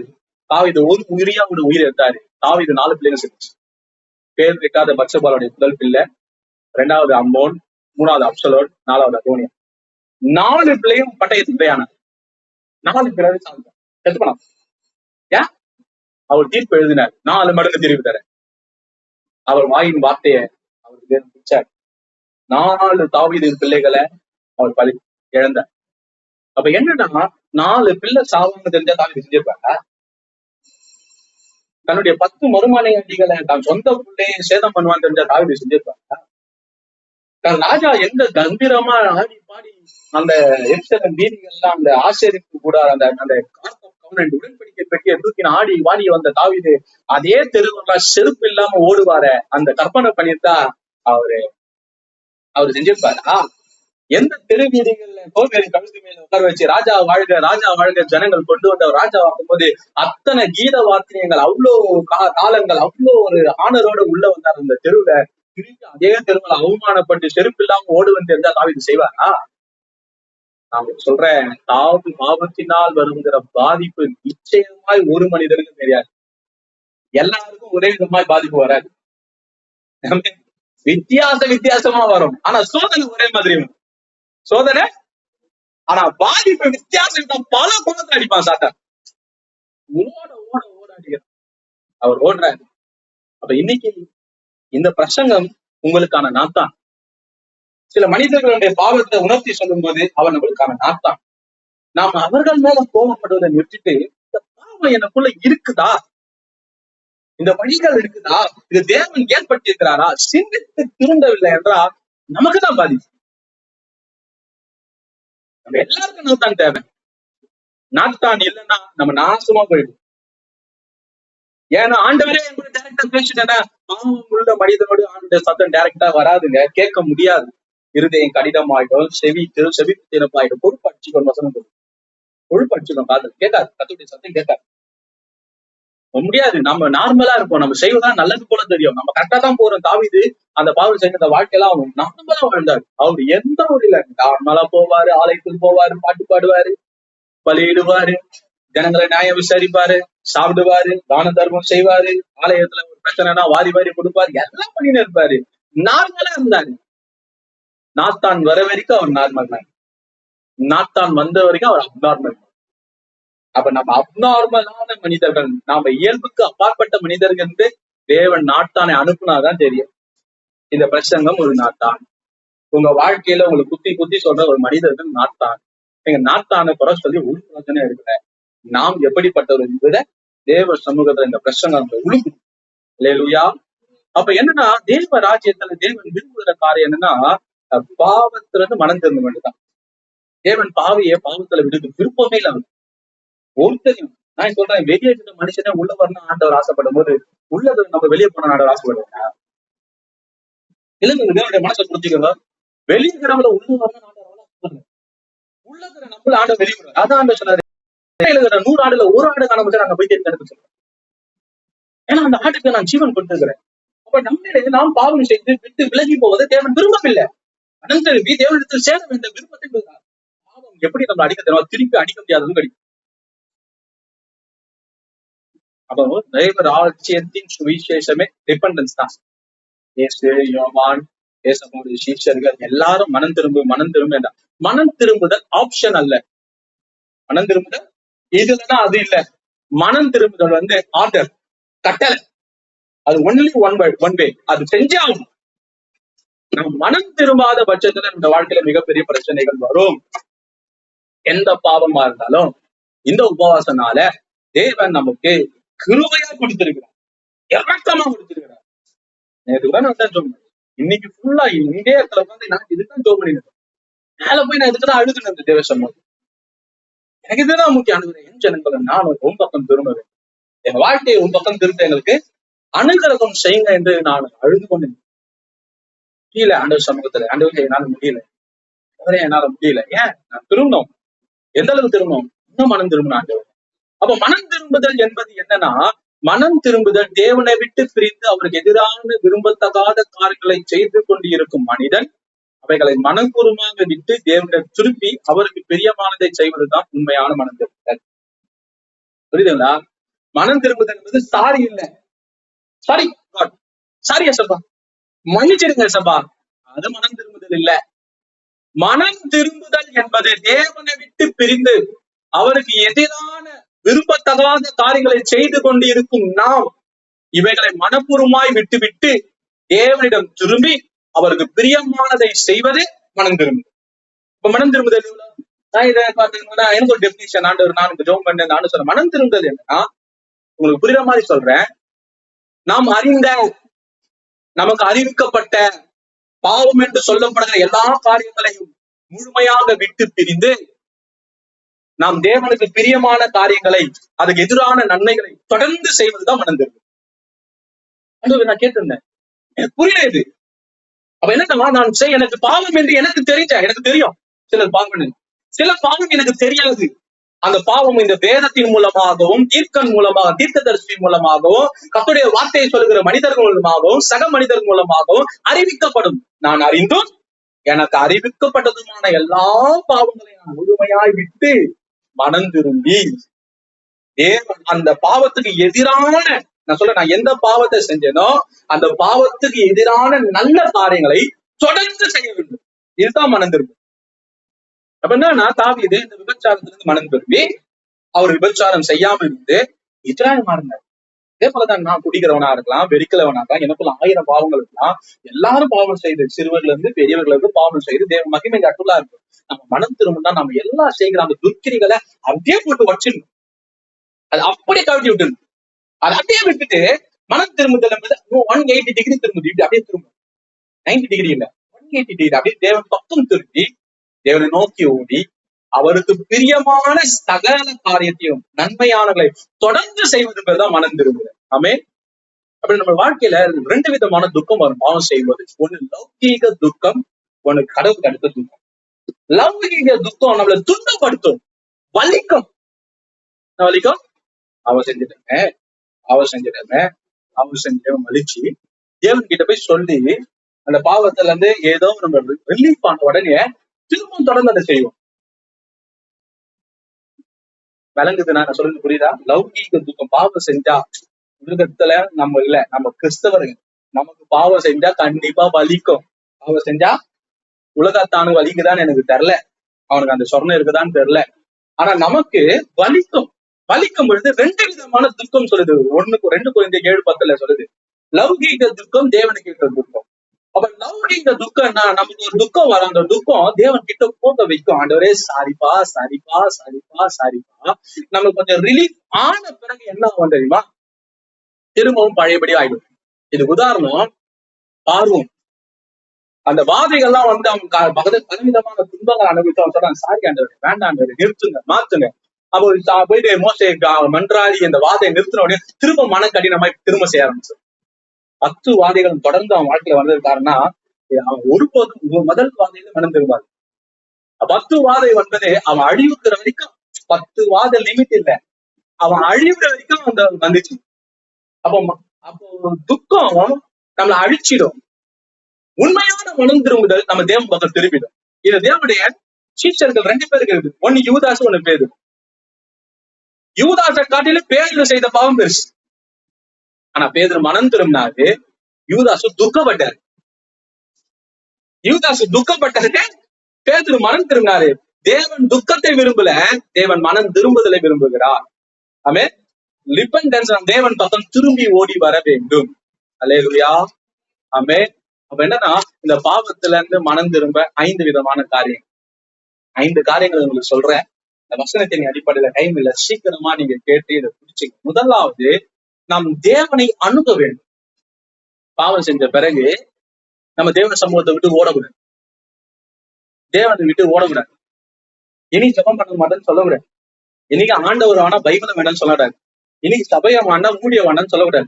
தாவீது ஒரு உயிரியா ஒரு உயிர் எடுத்தாரு. தாவீது 4 பிள்ளைங்க செஞ்சு. பேர் வைக்காத பத்சபாலுடைய முதல் பிள்ளை, 2வது அம்மோன், 3வது அப்சலோன், 4வது அதோனியா. 4 பிள்ளையும் பட்டயத்துக்கு தயானா. 4 பிறகு சாப்பிட்டான், செத்து போனான். ஏன்? அவர் தீர்ப்பு எழுதினார், 4 மடங்கு திருப்பி தர. அவர் வாயின் வார்த்தையை அவருக்கு பிடிச்சார். 4 தாவீதின் பிள்ளைகளை அவர் பழி இழந்தார். அப்ப என்னன்னா, 4 பிள்ளை சாவாங்க தெரிஞ்சா தாவீது செஞ்சிருப்பாங்க. தன்னுடைய 10 மறுமனையாட்டிகளை தான் சொந்த பிள்ளையை சேதம் பண்ணுவான்னு தெரிஞ்சா தாவீது செஞ்சிருப்பாங்க. ராஜா எந்த கம்பீரமா ஆடி பாடி அந்த எருசலேம் வீதிகள்லாம் அந்த ஆசரிப்பு கூட அந்த உடன்படிக்கை பெட்டியை தூக்கி ஆடி வாடி வந்த தாவீது அதே தெருவெல்லாம் செருப்பு இல்லாம ஓடுவார அந்த கற்பனை பண்ணிட்டா அவரு செஞ்சிருப்பாரா? எந்த தெரு வீதிகள்ல கோவேரி கழுத்து மேல உட்கார வச்சு ராஜா வாழ்க ஜனங்கள் கொண்டு வந்த ராஜா வாங்கும்போது அத்தனை கீத வாத்தியங்கள், அவ்வளோ காலங்கள், அவ்வளோ ஒரு ஆனரோட உள்ள வந்தார் அந்த தெருவுல. திருப்பி அதே தெருவில் அவமானப்பட்டு செருப்பு இல்லாம ஓடுவன் தெரிஞ்சா தாவீது செய்வாரா? நான் சொல்றேன், பாவத்தினால் வருகிற பாதிப்பு நிச்சயமாய் ஒரு மனிதருக்கு தெரியாது. எல்லாருக்கும் ஒரே விதமாய் பாதிப்பு வராது, வித்தியாசமா வரும். ஆனா சோதனை ஒரே மாதிரி வரும். சோதனை ஆனா பாதிப்பு வித்தியாசம். பல பணத்தை அடிப்பான் சாத்தான். ஓட அடிக்கிறார், அவர் ஓடுறாரு. அப்ப இன்னைக்கு இந்த பிரசங்கம் உங்களுக்கான நாத்தான். சில மனிதர்களுடைய பாவத்தை உணர்த்தி சொல்லும் போது அவன் நம்மளுக்கான நாத்தான். நாம அவர்கள் மேல கோபப்படுவதை நிறுத்திட்டு, இந்த பாவம் எனக்குள்ள இருக்குதா, இந்த வழிகள் இருக்குதா, இது தேவன் ஏற்படுத்தி இருக்கிறாரா, சிந்தித்து திருந்தவில்லை என்றால் நமக்குதான் பாதிப்பு. நம்ம எல்லாருக்கும் நாத்தான் தேவை. நாத்தான் இல்லைன்னா நம்ம நாசமா போயிடும். ஏன்னா ஆண்டவரே கூட டைரக்டா பேசிட்டேன்னா, பாவம் உள்ள மனிதனோடு ஆண்டோட சத்தம் டைரக்டா வராதுங்க, கேட்க முடியாது. இருதயம் கடினமாயிடும், செவி திறப்பாயிடும். பொறுப்படிச்சுக்கணும், வசனம் பொறுப்படிச்சுக்கணும், காதல் கேட்காது, கத்துடைய சத்தம் கேட்காது, முடியாது. நம்ம நார்மலா இருப்போம், நம்ம செய்வதான் நல்லது போல தெரியும், நம்ம கரெக்டா தான் போறோம். தாவீது அந்த பாவம் செய்த வாழ்க்கையெல்லாம் அவன் நார்மலா வாழ்ந்தாரு. அவரு எந்த ஒரு இல்ல, நார்மலா போவாரு, ஆலயத்துக்கு போவாரு, பாட்டு பாடுவாரு, பலியிடுவாரு, ஜனங்களை நியாயம் விசாரிப்பாரு, சாப்பிடுவாரு, தான தர்மம் செய்வாரு, ஆலயத்துல ஒரு பிரச்சனைனா வாரி கொடுப்பாரு, எல்லாம் பண்ணின்னு இருப்பாரு, நார்மலா இருந்தாரு. நாத்தான் வர வரைக்கும் அவர் நார்மல் தான், நாத்தான் வந்த வரைக்கும் அவர் அப்நார்மல். அப்ப நம்ம அப்நார்மலான மனிதர்கள், நாம இயல்புக்கு அப்பாற்பட்ட மனிதர்கள் என்று தேவன் நாத்தானை அனுப்புனாதான் தெரியும். இந்த பிரசங்கம் ஒரு நாத்தான். உங்க வாழ்க்கையில உங்களுக்கு குத்தி சொல்ற ஒரு மனிதர்கள் நாத்தான். நீங்க நாத்தான குறை சொல்லி ஒரு பிரச்சனை இருக்கிற நாம் எப்படிப்பட்டவர் என்பதை தேவ சமூகத்துல இந்த பிரசங்கம் உழுகும். இல்லையா? அப்ப என்னன்னா, தேவ ராஜ்யத்துல தேவன் விரும்புகிற காரியம் என்னன்னா, பாவத்துல இருந்து மனம் திரும்ப வேண்டியதான். தேவன் பாவத்துல விடுது விருப்பமே இல்லாம ஒருத்தரையும். நான் சொல்றேன், வெளியே இருக்கிற மனுஷனே உள்ள வரணும் ஆண்டவர் ஆசைப்படும் போது உள்ளது நம்ம வெளியே போன ஆண்டவர் ஆசைப்படுவாங்க. இல்லைங்க, மனசை புரிஞ்சுக்கணும். வெளியே இருக்கிறவங்கள உள்ள வரணும் ஆண்டவர், உள்ள இருக்கிற நம்மள ஆண்டவர் வெளியே போடுறாரு. அதான் ஆண்டவர் சொன்னாரு, 100 ஆடுல ஒரு ஆடு காணப்பட்டு நாங்க போயிட்டு எடுத்து சொல்றோம். ஏன்னா அந்த ஆட்டுக்கு நான் ஜீவன் கொடுத்துருக்கிறேன். அப்ப நம்மளே நாம் பாவம் செய்து விட்டு விலகி போவதை தேவன் விரும்பவில்லை. அனந்தருவி தேவனிடத்தில் சேர வேண்டிய விருப்பத்தை கொடுக்கிறார். பாவம் எப்படி நம்ம அடிக்க தெரியும், திருப்பி அடிக்க முடியாதது கிடைக்கும். அப்போ தேவ ராஜ்யத்தின் சுவிசேஷமே டிபெண்டன்ஸ் தான். இயேசு, யோவான், இயேசுவுடைய சீஷர்கள் எல்லாரும் மனம் திரும்பு என்றார். மனம் திரும்புதல் ஆப்ஷன் அல்ல, மனம் திரும்புதல் இதுலன்னா அது இல்ல. மனம் திரும்புதல் ஆர்டர், கட்டளை. அது ஒன்லி ஒன் வே. அது செஞ்சாகும். நம்ம மனம் திரும்பாத பட்சத்துல நம்ம வாழ்க்கையில மிகப்பெரிய பிரச்சனைகள் வரும். எந்த பாவமா இருந்தாலும் இந்த உபவாசனால தேவன் நமக்கு கிருபையா கொடுத்திருக்கிறார், இறக்கமா கொடுத்திருக்கிறார். நேற்று கூட நான் தான் சொன்னேன், இன்னைக்கு ஃபுல்லா இந்திய இடத்துல உட்காந்து நான் இதுதான் ஜோம் பண்ணினேன். மேல போய் நான் இதுக்குதான் அழுதுனேன். தேவ சொன்னது எனக்கு இதுதான் முக்கியம். என் ஜனங்களை நான் உன் பக்கம் திரும்புவேன், எங்க வாழ்க்கையை உன் பக்கம் திரும்ப எங்களுக்கு அனுகிரகம் செய்யுங்க என்று நான் அழுது கொண்டேன். முடியல ஆண்டவர் சமூகத்துல. ஆண்டவரே என்னால முடியல, என்னால முடியல. ஏன்? நான் திரும்பணும். எந்த அளவுக்கு திரும்பணும்? இன்னும் மனம் திரும்பணும் ஆண்டவர். அப்ப மனம் திரும்புதல் என்பது என்னன்னா, மனம் திரும்புதல் தேவனை விட்டு பிரிந்து அவருக்கு எதிரான விரும்பத்தகாத காரியங்களை செய்து கொண்டு இருக்கும் மனிதன் அவைகளை மனப்பூர்வமாக விட்டு தேவனை திருப்பி அவருக்கு பிரியமானதை செய்வதுதான் உண்மையான மனம் திரும்புதல். புரியுதுங்களா? மனம் திரும்புதல் என்பது சாரி இல்லை. சாரி காட், சாரி சபா, மன்னிச்சிருங்க சபா, அது மனம் திரும்புதல் இல்ல. மனம் திரும்புதல் என்பது தேவனை விட்டு பிரிந்து அவருக்கு எதிரான விரும்பத்தகாத காரியங்களை செய்து கொண்டு இருக்கும் நாம் இவைகளை மனப்பூர்வமாய் விட்டுவிட்டு தேவனிடம் திரும்பி அவருக்கு பிரியமானதை செய்வது மனம் திரும்புதல். இப்ப மனம் திரும்புதல் நான் இதை பார்த்தீங்கன்னா எனக்கு ஒரு டெபினிஷன் ஆண்டவர் நான் ஜோம் பண்ணேன் நானும் சொல்றேன். மனம் திரும்புதல் என்னன்னா, உங்களுக்கு புரியுற மாதிரி சொல்றேன், நாம் அறிந்த நமக்கு அறிவிக்கப்பட்ட பாவம் என்று சொல்லப்படுகிற எல்லா காரியங்களையும் முழுமையாக விட்டு பிரிந்து நாம் தேவனுக்கு பிரியமான காரியங்களை, அதுக்கு எதிரான நன்மைகளை தொடர்ந்து செய்வதுதான் மனம் திரும்புதல். நான் கேட்டிருந்தேன், எனக்கு புரியல இது. அப்ப என்னன்னா, நான் எனக்கு பாவம் என்று எனக்கு தெரியும். சில பாவம், சில பாவம் எனக்கு தெரியாது. அந்த பாவம் இந்த வேதத்தின் மூலமாகவும் தீர்க்கதரிசி மூலமாகவும் கர்த்தருடைய வார்த்தையை சொல்லுகிற மனிதர்கள் மூலமாகவும் சக மனிதர்கள் மூலமாகவும் அறிவிக்கப்படும். நான் அறிந்தும் எனக்கு அறிவிக்கப்பட்டதுமான எல்லா பாவங்களையும் நான் முழுமையாய் விட்டு மனம் திரும்பி தேவன் அந்த பாவத்துக்கு எதிரான, நான் எந்த பாவத்தை செஞ்சேனோ அந்த பாவத்துக்கு எதிரான நல்ல காரியங்களை தொடர்ந்து செய்ய வேண்டும். இதுதான் மனம் திரும்பும். அப்ப என்னன்னா, தாவீது இந்த விபச்சாரத்திலிருந்து மனம் திரும்பி அவர் விபச்சாரம் செய்யாம இருந்து இஸ்ராயேலா இருந்தார். இதே போலதான் நான் குடிக்கிறவனா இருக்கலாம், வெறிக்கிறவனா இருக்கலாம், எனக்குள்ள 1000 பாவங்கள் இருக்கலாம். எல்லாரும் பாவம் செய்து, சிறுவர்கள் இருந்து பெரியவர்கள் இருந்து பாவம் செய்து தேவ மகிமை அட்டுலா இருக்கும். நம்ம மனம் திரும்பினா நம்ம எல்லாம் செய்கிற அந்த துர்க்கிரிகளை அப்படியே போட்டு வச்சிடணும். அது அப்படி கழட்டி விட்டுணும். அதை அப்படியே விட்டுட்டு மனம் திரும்புதல் என்பது 180 டிகிரி திரும்புது. இப்படி அப்படியே திரும்பும். 90 டிகிரி இல்ல, 180 டிகிரி அப்படியே தேவன் பக்கம் திரும்பி தேவனை நோக்கி ஓடி அவருக்கு பிரியமான சகல காரியத்தையும் நன்மையானவர்களை தொடர்ந்து செய்வது பேர் தான் மனம் திரும்புதல். ஆமே. அப்படி நம்ம வாழ்க்கையில 2 விதமான துக்கம் வரும் பாவம் செய்வது. ஒண்ணு லௌகீக துக்கம், ஒண்ணு கடவுளுக்கு அடுத்த துக்கம். லௌகீக துக்கம் நம்மளை துன்பப்படுத்தும், வலிக்கும். அவ செஞ்சிட்டேன் வலிச்சு தேவன் கிட்ட போய் சொல்லி அந்த பாவத்துல இருந்து ஏதோ நம்ம ரிலீஃப் ஆன உடனே திரும்பவும் தொடர்ந்து அதை செய்வோம். விளங்குது நான் சொல்றது புரியுதா? லௌகீக துக்கம், பாவம் செஞ்சா உலகத்துல நம்ம இல்ல, நம்ம கிறிஸ்தவர்கள், நமக்கு பாவம் செஞ்சா கண்டிப்பா வலிக்கும். பாவம் செஞ்சா உலகத்தானு வலிக்குதான்னு எனக்கு தெரியல, அவனுக்கு அந்த சொர்ணம் இருக்குதான்னு தெரியல. ஆனா நமக்கு வலிக்கும். வலிக்கும் பொழுது 2 விதமான துக்கம் சொல்லுது. 2 Corinthians 7:10 சொல்லுது, லௌகீக துக்கம், தேவனுக்கு இருக்கிற துக்கம். அப்ப லௌகீக துக்கம்னா நமக்கு ஒரு துக்கம் வரும், அந்த துக்கம் தேவன் கிட்ட போக வைக்கும். ஆண்டவரே சாரிப்பா சாரிப்பா சாரிப்பா சாரிப்பா. நமக்கு கொஞ்சம் ரிலீஃப் ஆன பிறகு என்ன ஆகும் தெரியுமா? திரும்பவும் பழையபடி ஆயிடும். இதுக்கு உதாரணம் பார்வோன். அந்த வாதைகள்லாம் அவன் பலவிதமான துன்பங்கள் அனுபவித்து அவன் சொல்றான், சாரி ஆண்டவர், வேண்டாண்டவர், நிறுத்துங்க, மாத்துங்க. அப்போ போயிட்டு மோசே மன்றாடி அந்த வாதையை நிறுத்தின உடனே திரும்ப மன கடினமாய் திரும்ப செய்ய ஆரம்பிச்சு. 10 வாதைகள் தொடர்ந்து அவன் வாழ்க்கையில வந்ததுக்காரனா அவன் ஒருபோதும் முதல் வாதையில மனம் திரும்பாது. 10 வாதை வந்ததே அவன் அழிவுக்கிற வரைக்கும். 10 வாத லிமிட் இல்ல, அவன் அழிவுற வரைக்கும் அந்த வந்துச்சு. அப்போ துக்கம் நம்மளை அழிச்சிடும். உண்மையான மனம் திரும்புதல் நம்ம தேவன் பக்கம் திரும்பிடும். இது தேவனுடைய சீஷர்கள் 2 பேருக்கு இருக்குது. ஒன்னு யூதாசு, ஒன்னு பேதுரு. யூதாசை காட்டிலும் பேதுரு செய்த பாவம் பெருசு. ஆனா பேதுரு மனம் திரும்பினாரு, யூதாசு துக்கப்பட்டாரு. பேதுரு மனம் திரும்பினாரு, தேவன் துக்கத்தை விரும்பல, தேவன் மனம் திரும்புதலை விரும்புகிறார். ஆமே, ரிப்பன்டன்ஸ், தேவன் பக்கம் திரும்பி ஓடி வர வேண்டும். அல்லேலூயா. ஆமே. அப்ப என்னன்னா, இந்த பாவத்துல இருந்து மனம் திரும்ப 5 விதமான காரியம், 5 காரியங்கள் உங்களுக்கு சொல்றேன். இந்த வசனத்தின் அடிப்படையில டைம் இல்ல, சீக்கிரமா நீங்க கேட்டு இதை பிடிச்சிங்க. முதலாவது, நாம் தேவனை அணுக வேண்டும். பாவம் செஞ்ச பிறகு நம்ம தேவன சமூகத்தை விட்டு ஓடக்கூடாது, தேவனை விட்டு ஓடக்கூடாது. இனி ஜெபம் பண்ண மாட்டேன்னு சொல்லக்கூடாது, இன்னைக்கு ஆண்டவர் வேணா பைபிளை வேண்டாம்னு சொல்லக்கூடாது, இன்னைக்கு சபையை வேண்டாம் ஊழிய வேண்டாம்னு சொல்லக்கூடாது.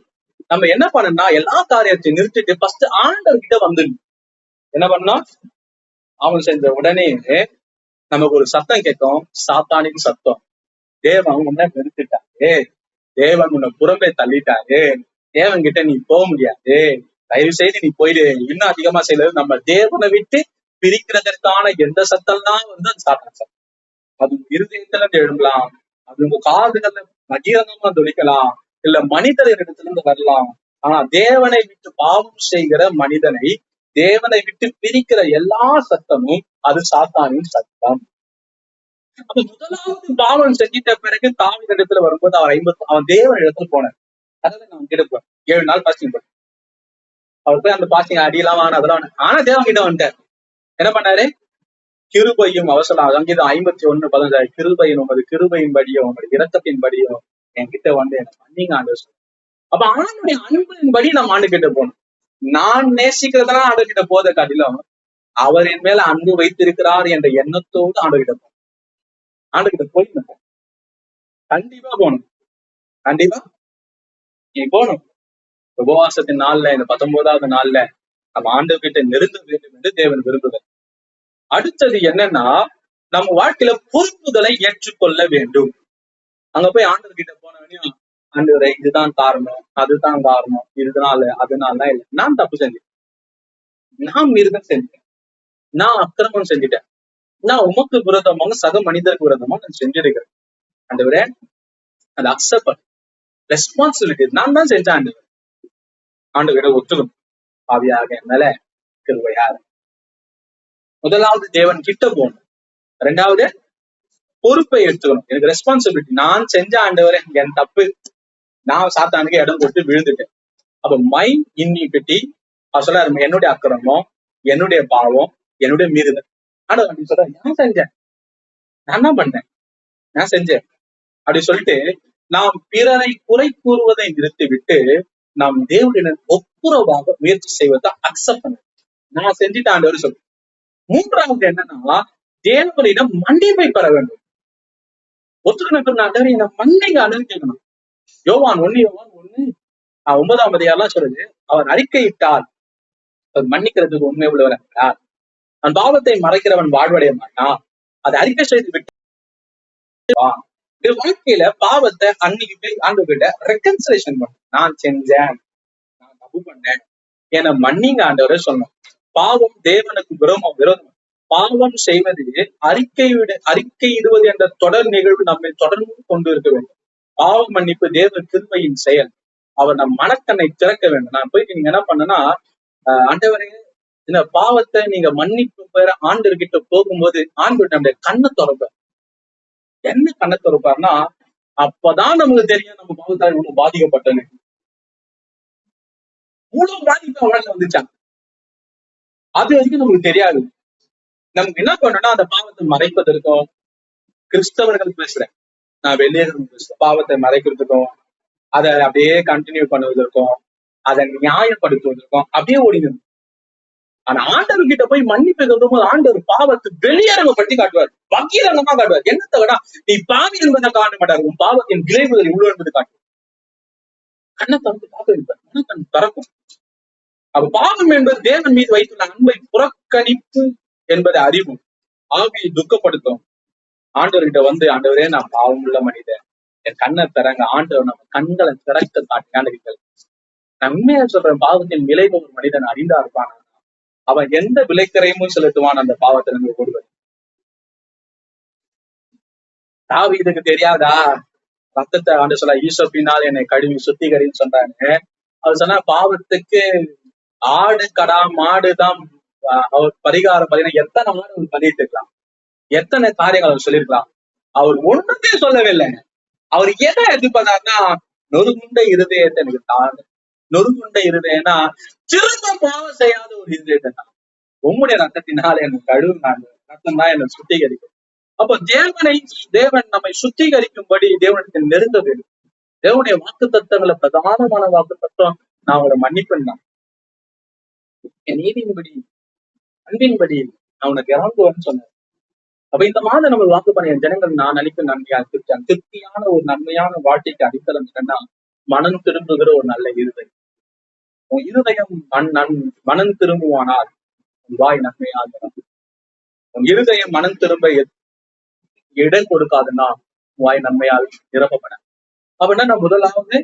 நம்ம என்ன பண்ணணும்னா, எல்லா காரியத்தையும் நிறுத்திட்டு ஃபர்ஸ்ட் ஆண்டவர் கிட்ட வந்துடணும். என்ன பண்ணோம், அவன் செஞ்ச உடனே நமக்கு ஒரு சத்தம் கேட்கும், சாத்தானின் சத்தம். தேவன் உன்னை நிறுத்திட்டாரு, தேவன் உன்னை புறம்பே தள்ளிட்டாரு, தேவன் கிட்ட நீ போக முடியாது, தயவு செய்து நீ போயிடு. இன்னும் அதிகமா செய்யறது, நம்ம தேவனை விட்டு பிரிக்கிறதற்கான எந்த சத்தம்லாம் வந்து அது சாத்தான் சத்தம். அது இருதயத்துல இருந்து எழும்பலாம், அது உங்க காதுகள்ல பகிரங்கமா தொழிக்கலாம், இல்ல மனிதரின் இடத்துல இருந்து வரலாம். ஆனா தேவனை விட்டு பாவம் செய்கிற மனிதனை, தேவனை விட்டு பிரிக்கிற எல்லா சத்தமும் அது சாத்தானின் சத்தம். அப்ப முதலாவது பாவம் செஞ்சிட்ட பிறகு தாவீது இடத்துல வரும்போது அவன் தேவன் இடத்துல போனார். அதாவது நான் கிட்ட 7 நாள் பாஸ்டிங் போனேன். அவர் போய் அந்த பாஸ்டிங் அடியெல்லாம் அதெல்லாம், ஆனா தேவன் கிட்ட வந்துட்டார். என்ன பண்ணாரு, கிருபையும் அவசரம், அங்கீதம் 51:15, கிருபையும் உமது கிருபையின் படியும் உமது இரக்கத்தின் படியும் என்கிட்ட வந்து என்ன பண்ணீங்க ஆண்டு. அப்ப ஆண்டுடைய அன்பின்படி நம்ம ஆண்டு கிட்ட போகணும். நான் நேசிக்கிறதுனா ஆண்டு கிட்ட போதை காட்டிலும் அவரின் மேல அன்பு வைத்திருக்கிறார் என்ற எண்ணத்தோடு ஆண்டு கிட்ட போகணும். ஆண்டு கிட்ட போயிடணும், கண்டிப்பா போகணும், கண்டிப்பா நீ போகணும். உபவாசத்தின் நாள்ல, இந்த 19வது நாள்ல நம்ம ஆண்டு கிட்ட நெருங்க வேண்டும் என்று தேவன் விரும்புகிறார். அடுத்தது என்னன்னா, நம்ம வாழ்க்கையில பொறுப்புகளை ஏற்றுக்கொள்ள வேண்டும். அங்க போய் ஆண்டவர் கிட்ட போனவனையும், ஆண்டவரே இதுதான் காரணம், அதுதான் காரணம், இதனால அதனால இல்லை, நான் தப்பு செஞ்சேன், நான் மிருகம் செஞ்சேன், நான் அக்கிரமம் செஞ்சுட்டேன், நான் உமக்கு விரோதமாக சக மனிதருக்கு விரோதமாக நான் செஞ்சிருக்கிறேன். ஆண்டவரே அதை அக்செப்ட் பண்ண, ரெஸ்பான்சிபிலிட்டி நான் தான் செஞ்சேன். ஆண்டவர் ஆண்டவரை ஒத்துக்கணும், ஆவியாக என் மேல கிருபையாக. முதலாவது தேவன் கிட்ட போகணும். 2வது பொறுப்பை எடுத்துக்கணும், எனக்கு ரெஸ்பான்சிபிலிட்டி, நான் செஞ்ச ஆண்டவரை என் தப்பு, நான் சாத்தானுக்கு இடம் போட்டு விழுந்துட்டேன். அப்ப மை இன்இக்விட்டி, சொல்ல என்னுடைய அக்கிரமம், என்னுடைய பாவம், என்னுடைய மீறுதல். ஆண்டவர் அப்படி சொல்ற, நான் செஞ்சேன், நான் தான் பண்ணேன், நான் செஞ்சேன் அப்படி சொல்லிட்டு நாம் பிறரை குறை கூறுவதை நிறுத்தி விட்டு நாம் தேவனுடன் ஒப்புரவாக முயற்சி செய்வதை அக்செப்ட் பண்ண, நான் செஞ்சுட்டு ஆண்டவர் சொல்லு. 3வது என்னன்னா, தேவனிடம் மன்னிப்பை பெற வேண்டும். ஒத்துக்கணும், என்ன மன்னிங்க அனுபவிக்கணும். யோவான் 1:9 சொல்றது, அவர் அறிக்கையிட்டால் அவர் மன்னிக்கிறதுக்கு உண்மை உள்ளவர் என்றார். அவன் பாவத்தை மறைக்கிறவன் வாழ்வடைய மாட்டான், அதை அறிக்கை செய்து விட்டு வாழ்க்கையில பாவத்தை அன்னைக்கு போய் ஆண்டவர்கிட்ட ரெக்கன்சிலேஷன் பண்ண, நான் செஞ்சேன், நான் தப்பு பண்ணேன், என மன்னிங்க ஆண்டவரை சொன்னோம். பாவம் தேவனுக்கு விரோதம். பாவம் செய்வது அறிக்கையிடுவது என்ற தொடர் நிகழ்வு நம்மை தொடர்ந்து கொண்டு இருக்க வேண்டும். பாவ மன்னிப்பு தேவ கிருபையின் செயல். அவர் நம் மனக்கண்ணை திறக்க வேண்டும். நான் போயிட்டு நீங்க என்ன பண்ணனா, ஆண்டவரே இந்த பாவத்தை நீங்க மன்னிப்பு பெற ஆண்டவர்கிட்ட போகும்போது ஆண்டவர் நம்முடைய கண்ணை திறப்பார். என்ன கண்ணை திறப்பார்னா, அப்பதான் நமக்கு தெரியும் நம்ம பாவத்தால் இவ்வளவு பாதிக்கப்பட்டேன்னு. இவ்வளவு பாதிப்பு அவனால வந்துச்சாங்க, அது வரைக்கும் நமக்கு தெரியாது. நமக்கு என்ன பண்ணணும்னா, அந்த பாவத்தை மறைப்பதற்கும், கிறிஸ்தவர்கள் பேசுறேன், நான் வெளியேறும் பாவத்தை மறைக்கிறதுக்கும், அதை அப்படியே கண்டினியூ பண்ணுவதற்கும், அதை நியாயப்படுத்துவதற்கும் அப்படியே ஓடினது. ஆனா ஆண்டவர் கிட்ட போய் மன்னிப்பு சொல்லும்போது ஆண்டவர் பாவத்தை வெளியரங்கப்படுத்தி காட்டுவார், பகீரங்கமா காட்டுவார். என்னத்தை விட நீ பாவி என்பதை காட்ட மாட்டார், உன் பாவத்தின் விளைவுகள் இவ்வளவு என்பது காட்டுவார். கண்ணை திறந்து பார்க்க வைப்பார், மனக்கண் திறக்கும். அப்ப பாவம் என்பது தேவன் மீது வைத்துள்ள அன்பை புறக்கணிப்பு என்பதை அறிவும், ஆவியை துக்கப்படுத்தும். ஆண்டவர்கிட்ட வந்து, ஆண்டவரே நான் பாவம் உள்ள மனிதன், என் கண்ணை திறங்க. ஆண்டவர் நம்ம கண்களை திறக்க காட்டினாண்டு. நான் உண்மையா சொல்றேன், பாவத்தின் விளைவு ஒரு மனிதன் அறிந்தா இருப்பான், அவன் எந்த விலைக்கரையும் செலுத்துவான் அந்த பாவத்திலிருந்து ஓடுவது. தாவீதுக்கு தெரியாதா, ரத்தத்தை ஆண்டு சொல்ல, ஈசோப்பினால் என்னை கழுவி சுத்திகரின்னு சொல்றாங்க. அவர் சொன்னா, பாவத்துக்கு ஆடு கடா மாடுதான் அவர் பரிகாரம். பாத்தீங்கன்னா எத்தனை மாடு அவர் பண்ணிட்டு இருக்கலாம், எத்தனை காரியங்கள் அவர் சொல்லியிருக்கலாம். அவர் ஒண்ணுமே சொல்லவே இல்லைங்க. அவர் எதை எதிர்பார்த்தாருன்னா, நொறுங்குண்ட இருதயத்தை எனக்கு தாங்க. நொறுங்குண்ட இருதயம்னா திரும்ப பாவம் செய்யாத ஒரு இருதயத்தை தான். உம்முடைய ரத்தத்தினால எனக்கு கழுவுனாங்க, ரத்தம் தான் என்னை சுத்திகரிக்கும். அப்போ தேவன் நம்மை சுத்திகரிக்கும்படி தேவனுக்கு நெருங்க வேண்டும். தேவனுடைய வாக்கு தத்துவங்களை பிரதானமான வாக்கு தத்துவம், நான் அவங்களை மன்னிப்பேன் தான், என் நீதியின்படி அன்பின்படி நான் உனக்கு இறங்குவேன்னு சொன்னேன். அப்ப இந்த மாதம் நம்ம வாக்கு பண்ண ஜனங்கள் நான் அளிக்கும் நன்மையா திருப்தியான திருப்தியான ஒரு நன்மையான வாழ்க்கைக்கு அடித்தளம் என்னன்னா, மனம் திரும்புகிற ஒரு நல்ல இருதயம். உன் இருதயம் மனம் திரும்புவானால் உன் வாய் நன்மையாக, உன் இருதயம் மனம் திரும்ப இடம் கொடுக்காதுன்னா வாய் நன்மையால் நிரப்பப்பட. அப்படின்னா நான் முதலாவது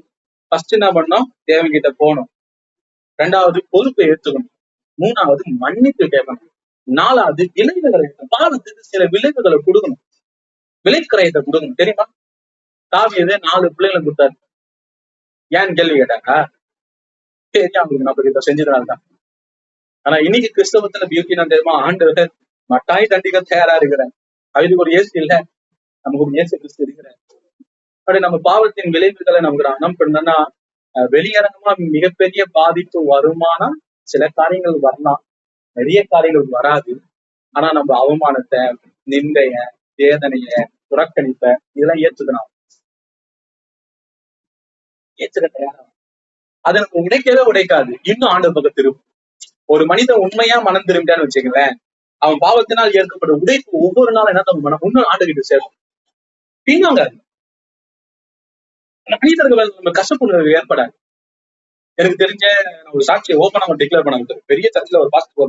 ஃபர்ஸ்ட் என்ன பண்ணோம், தேவன்கிட்ட போகணும். ரெண்டாவது பொறுப்பை ஏற்றுக்கணும். மூணாவது மன்னிப்பு கேட்கணும். நாலாவது விளைவுகளை, பாவத்துக்கு சில விளைவுகளை கொடுக்கணும், விளைக்கிரயத்தை கொடுக்கணும். தெரியுமா? தாவீது 4 பிள்ளைகளை கொடுத்தாரு. ஏன்னு கேள்வி கேட்டாங்க. சரி, அவங்களுக்கு 40 செஞ்சதுனால்தான். ஆனா இன்னைக்கு கிறிஸ்தவத்துல பியூட்டி நான் தெரியுமா, ஆண்டவர் மட்டாய் தண்டிக்க தயாரா இருக்கிறேன். அவருக்கு ஒரு இயேசு இல்ல, நமக்கு ஒரு இயேசு கிறிஸ்து இருக்கிறேன். அப்படி நம்ம பாவத்தின் விளைவுகளை நமக்கு அனம் பண்ணோம்னா வெளியரங்கமா மிகப்பெரிய பாதிப்பு வருமானா சில காரியங்கள் வரலாம், நிறைய காரியங்கள் வராது. ஆனா நம்ம அவமானத்தை, நிந்தைய, வேதனைய, புறக்கணிப்ப இதெல்லாம் ஏற்றுக்கணும், ஏற்றுக்க தயாரா. அதை நம்ம உடைக்கவே உடைக்காது. இன்னும் ஆண்டு பக்கம் திரும்பும். ஒரு மனிதன் உண்மையா மனம் திரும்பிட்டான்னு வச்சுக்கலேன், அவன் பாவத்தினால் ஏற்கப்பட்ட உடைப்பு ஒவ்வொரு நாளும் என்ன தான் பண்ண இன்னும் ஆண்டுகிட்டு சேரும். பின்னாங்க மனிதர்கள் நம்ம கஷ்டப்படுறது ஏற்படாது. எனக்கு தெரிஞ்ச ஒரு சாட்சியை ஓப்பனா டிக்ளேர் பண்ணாங்க. பெரிய சர்ச்சில் ஒரு பாஸ்டர்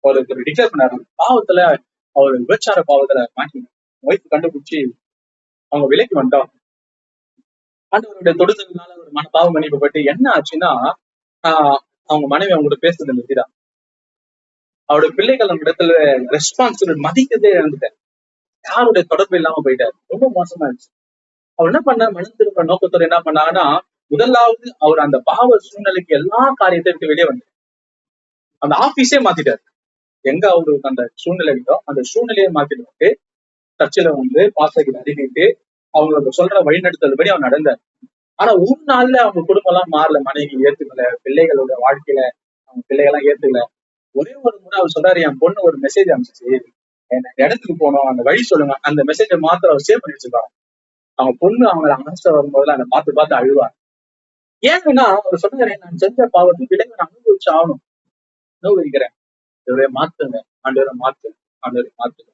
ஒரு டிக்ளேர் பண்ணாரு. பாவத்துல அவர் விபச்சார பாவத்துல மாட்டி ஒய்ஃப் கண்டுபிடிச்சு அவங்க விலைக்கு வந்துட்டாங்க. ஆண்டவருடைய தொடுதல்னால ஒரு பாவம் மன்னிக்கப்பட்டு என்ன ஆச்சுன்னா, அவங்க மனைவி அவங்களோட பேசுறது நிறுத்திதான். அவருடைய பிள்ளைகள் நம்ம இடத்துல ரெஸ்பான்சிபிலிட்டி மதிக்கதே இழந்துட்டார். யாருடைய தொடர்பு இல்லாம போயிட்டாரு. ரொம்ப மோசமாயிடுச்சு. அவர் என்ன பண்ண, மனம் திரும்ப நோக்கத்தோட என்ன பண்ணாங்கன்னா, முதலாவது அவர் அந்த பாவ சூழ்நிலைக்கு எல்லா காரியத்தையும் வெளியே வந்தார். அந்த ஆபீஸே மாத்திட்டாரு. எங்க அவருக்கு அந்த சூழ்நிலை இருக்கோ அந்த சூழ்நிலையை மாத்திட்டு சர்ச்சில பாஸ்டர்கிட்ட அறிவிட்டு அவங்களோட சொல்ற வழிநடத்தல் படி அவர் நடந்தார். ஆனா ஒரு நாள்ல அவங்க குடும்பம் எல்லாம் மாறல. மனைவி ஏத்துக்கல, பிள்ளைகளோட வாழ்க்கையில அவங்க பிள்ளைகள்லாம் ஏத்துக்கல. ஒரே ஒரு முறை அவர் சொல்றாரு, என் பொண்ணு ஒரு மெசேஜ் அனுப்பிச்சு, இடத்துக்கு போனோம், அந்த வழி சொல்லுங்க. அந்த மெசேஜை மாத்திரம் அவர் சேவ் பண்ணி வச்சிருக்காங்க. அவங்க பொண்ணு அவங்களை அனஸ்ட வரும்போதுல அதை பார்த்து அழுவார். ஏன்னா அவர் சொன்னாரு, நான் செஞ்ச பாவத்துக்கு விளைவு நான் அனுபவிச்சு ஆகணும், அனுபவிக்கிறேன், இவரை மாத்துங்க, ஆண்டவரை மாத்துங்க, ஆண்டவரை மாத்துங்க.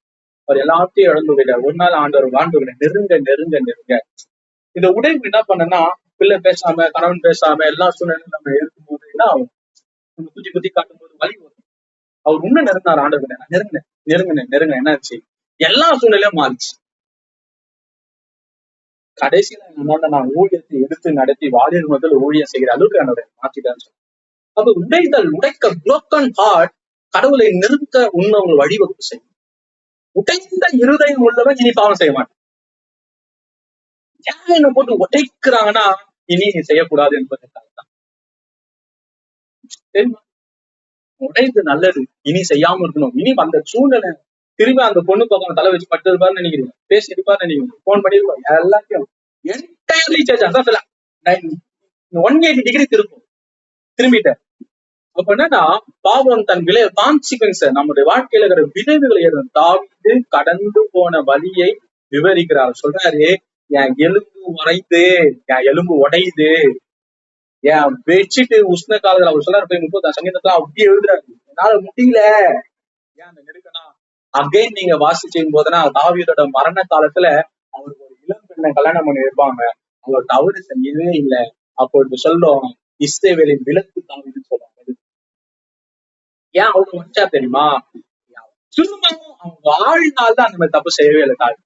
அவர் எல்லாத்தையும் இழந்து விட்டார். ஒரு நாள் ஆண்டவர் வாழ்ந்து நெருங்க நெருங்க நெருங்க. இந்த உடைவு என்ன பண்ணனா, பிள்ளை பேசாம, கணவன் பேசாம, எல்லா சூழ்நிலையும் நம்ம இருக்கும்போது என்ன ஆகும், நம்ம குத்தி காட்டும் போது வலி வரும். அவர் இன்னும் நெருங்கினார் ஆண்டவர். நெருங்க என்னாச்சு, எல்லா சூழ்நிலையும் மாறிச்சு. கடைசியில என்னோட நான் ஊழியத்தை எடுத்து நடத்தி வாலியல் முதல் ஊழியம் செய்கிற அளவுக்கு என்னோட மாற்றிட்டான்னு சொன்னேன். அப்ப உடைக்க புரோக்கன் ஹார்ட் கடவுளை நெருக்க உண்மை வழிவகுப்பு செய்யும். உடைந்த இருதயம் உள்ளவன் இனி பாவம் செய்ய மாட்டான். ஏன் என்ன போட்டு உடைக்கிறாங்கன்னா, இனி நீ செய்யக்கூடாது என்பதற்காக தான். தெரியுமா? உடைந்து நல்லது, இனி செய்யாம இருக்கணும். இனி அந்த சூழ்நிலை திரும்ப அந்த பொண்ணு பக்கம் தலை வச்சு பட்டு இருப்பாருன்னு நினைக்கிறீங்க, பேசி இருப்பாரு நினைக்கிறீங்க, போன் பண்ணிருப்பாரு, எல்லாத்தையும் என்டையர்லி சேஞ்ச். அதான் 180 டிகிரி திரும்பிட்ட. அப்ப என்னன்னா, பாவம் தன் கான்சிக்வன்ஸ் நம்முடைய வாழ்க்கையில இருக்கிற விளைவுகளை தாவிட்டு கடந்து போன வழியை விவரிக்கிறார். சொல்றாரு, என் எலும்பு உரையுது, என் எலும்பு உடையுது, என் பெட்ஷீட்டு உஷ்ண காலத்துல அவர் சொல்றாரு. போய் 30 சங்கீதத்துல அப்படியே எழுதுறாரு, என்னால முடியல. ஏன் அந்த நெருக்கனா அகைன் நீங்க வாசிச்சும் போதுன்னா, தாவீதோட மரண காலத்துல அவருக்கு ஒரு இளம் பெண்ணை கல்யாணம் பண்ணி வைப்பாங்க. அவர் தவறு செய்யவே இல்லை. அப்பொழுது சொல்றோம், இஸ்ரவேலின் விளக்கு தாவீதுன்னு சொல்றாங்க. ஏன் அவங்க வச்சா தெரியுமா, திரும்பவும் அவன் வாழ்நாள் அந்த மாதிரி தப்பு செய்யவே இல்லை. தாவி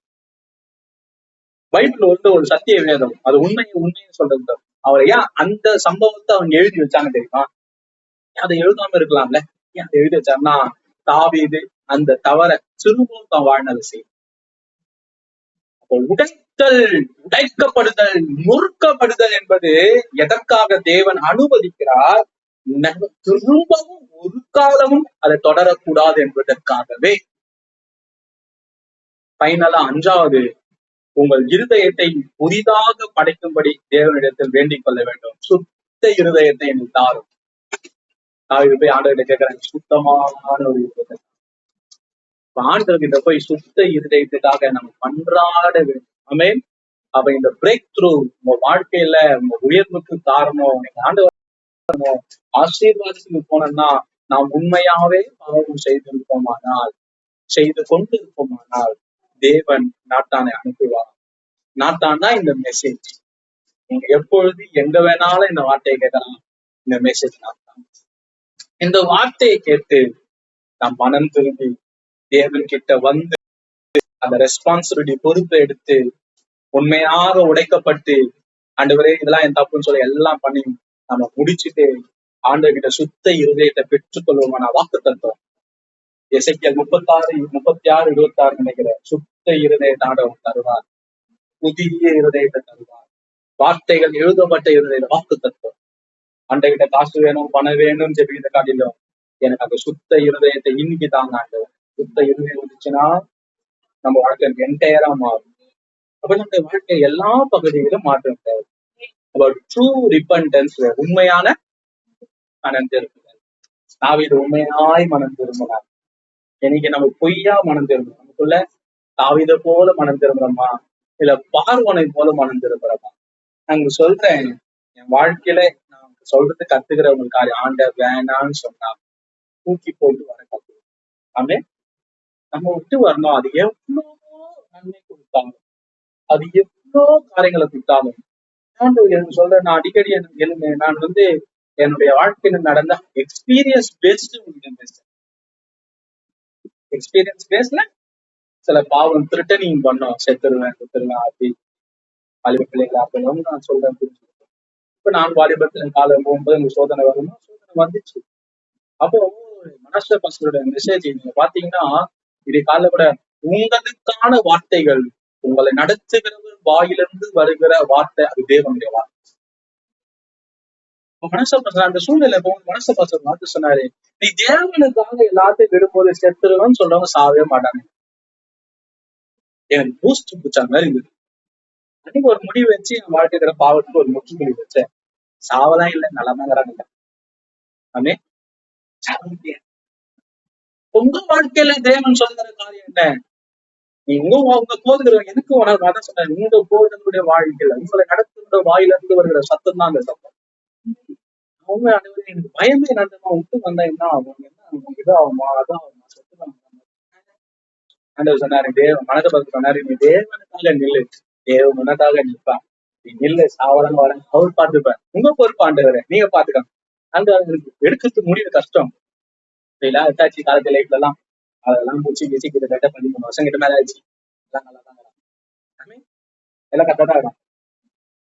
பைபிள் ஒரு சத்திய வேதம், அது உண்மையை சொல்றது. அவரை ஏன் அந்த சம்பவத்தை அவங்க எழுதி வச்சாங்க தெரியுமா? அதை எழுதாம இருக்கலாம்ல, ஏன் அதை எழுதி வச்சாருன்னா, தாவீது அந்த தவற திரும்பவும் தான் வாழ்நாள் செய்யும். அப்போ உடைக்கப்படுதல், நொறுக்கப்படுதல் என்பது எதற்காக தேவன் அனுமதிக்கிறார்? திரும்பவும் ஒரு காலமும் அதை தொடரக்கூடாது என்பதற்காகவே. ஃபைனலா 5வது, உங்கள் இருதயத்தை புதிதாக படைக்கும்படி தேவனிடத்தில் வேண்டிக் கொள்ள வேண்டும். சுத்த இருதயத்தை எனக்கு தாரும். நான் போய் ஆண்டவர்கிட்ட கேட்கிறேன், சுத்தமான ஒரு இருதயத்தை. ஆண்டவர்கிட்ட போய் சுத்த இருதயத்துக்காக நம்ம மன்றாட வேண்டும். ஆமென். அப்ப இந்த பிரேக் த்ரூ உங்க வாழ்க்கையில உங்க உயர்வுக்கு காரணம், நீங்க ஆண்டவர் ஆசீர்வாதத்துக்கு போனோம்னா, நாம் உண்மையாவே பாவம் செய்து கொண்டு இருப்போமானால் தேவன் நாட்டானை அனுப்புவார். நாட்டான் தான் இந்த மெசேஜ். நீங்க எப்பொழுது எங்க வேணாலும் இந்த வார்த்தையை கேட்கலாம். இந்த மெசேஜ் நாட்டான். இந்த வார்த்தையை கேட்டு நாம் மனம் திரும்பி தேவன் கிட்ட வந்து அந்த ரெஸ்பான்சிபிலிட்டி பொறுப்பை எடுத்து உண்மையாக உடைக்கப்பட்டு, ஆண்டவரே இதெல்லாம் என் தப்புன்னு சொல்லி எல்லாம் பண்ணி நம்ம முடிச்சுட்டு ஆண்டவர்கிட்ட சுத்த இருதயத்தை பெற்றுக்கொள்வோமான வாக்கு தத்துவம். எசேக்கியேல் 36:26 நினைக்கிறேன். சுத்த இருதயத்தை ஆண்டவர் தருவார், புதிய இருதயத்தை தருவார், வார்த்தைகள் எழுதப்பட்ட இருதய வாக்கு தத்துவம். ஆண்டவர்கிட்ட காசு வேணும், பணம் வேணும் ஜெபிக்கிறத காட்டிலும் எனக்கு அந்த சுத்த இருதயத்தை இன்னைக்கு தாங்க ஆண்டவர். சுத்த இருதயம் வந்துச்சுன்னா நம்ம வாழ்க்கை என்டையரா மாறும். அப்ப நம்முடைய வாழ்க்கை எல்லா பகுதியிலும் மாற்றம் தேவை. ட்ரூ ரிப்பன்டன்ஸ், உண்மையான மனம் திரும்புதல். தாவீது உண்மையாய் மனம் திரும்பினார். இன்னைக்கு நம்ம பொய்யா மனம் திரும்புறோம். நமக்குள்ள தாவீதை போல மனம் திரும்புறோமா, இல்ல பார்வோனை போல மனம் திரும்புறோமா? நாங்க சொல்றேன், என் வாழ்க்கையில நான் சொல்றது கத்துக்கிறவங்களுக்கு காரியம், ஆண்டவர் வேணான்னு சொன்னா தூக்கி போட்டு வர கத்து. ஆமே, நம்ம விட்டு வரணும். அது எவ்வளோ நன்மை கொடுத்தாலும், அது எவ்வளோ காரியங்களை கொடுத்தாலும் எனக்கு சொல்றேன். நான் அடிக்கடி நான் என்னுடைய வாழ்க்கையில நடந்த எக்ஸ்பீரியன்ஸ் பேஸ்டு பேசுறேன். எக்ஸ்பீரியன்ஸ் பேஸ்ல சில பாவம் திருட்டனிங் பண்ணோம், செத்துருவேன் அப்படி வாலிப பிள்ளைகளை அப்பவும் நான் சொல்றேன். இப்ப நான் வாலிபத்துல காலம் போகும்போது எனக்கு சோதனை வரணும், சோதனை வந்துச்சு. அப்போ மனச பசங்களோட மெசேஜ் நீங்க பாத்தீங்கன்னா, இது காலைல கூட உங்களுக்கான வார்த்தைகள், உங்களை நடத்துகிறவர் வாயிலிருந்து வருகிற வார்த்தை, அது தேவனுடைய வார்த்தை. மனச பசங்க அந்த சூழ்நிலை மனச பசங்க வார்த்தை சொன்னாரு, நீ தேவனுக்காக எல்லாத்தையும் விடும்போது செத்துருவேன்னு சொல்றவங்க சாவே மாட்டாங்க. எனக்கு பூஸ்ட் பிடிச்ச மாதிரி இருந்தது. அன்னைக்கு ஒரு முடிவு வச்சு என் வாழ்க்கைக்கிற பாவத்துக்கு ஒரு முற்றுப்புள்ளி வச்சேன். சாவதான் இல்லை, நலமாங்கிறாங்க. ஆமே, உங்க வாழ்க்கையில தேவன் சொல்லுகிற காரியம் என்ன? நீ உங்க போதுகிற எனக்கு உனக்கு அதான் சொன்ன, உங்க போதனுடைய வாழ்க்கையில உங்களை நடத்துகிற வாயிலிருந்து வருகிற சத்தம் தான் அந்த சத்தம். அவங்க எனக்கு பயமே நடந்தமா விட்டு வந்தா என்ன ஆகும், என்ன இதாகுமா அதாகுமா சத்து ஆண்டவர் சொன்னாரு, மனதை பார்த்து சொன்னாரு, நீ தேவனுக்காக நில்லு, தேவன் உனக்காக நிற்பான், நீ நில்லு, சாவதான் வர அவர் பார்த்துப்பார். உங்க பொறுப்பு ஆண்டவரை நீங்க பாத்துக்கலாம். அந்த எடுக்கிறதுக்கு முடிவு கஷ்டம் இல்லைங்களா? எட்டாச்சு காலத்து லைஃப்ல எல்லாம் அதெல்லாம் முடிச்சு கிச்சு கிட்டத்தட்ட 13 வருஷம் கிட்ட மேல ஆயிடுச்சு. எல்லாம் நல்லா தான் எல்லாம் கரெக்டா தான் இருக்கும்.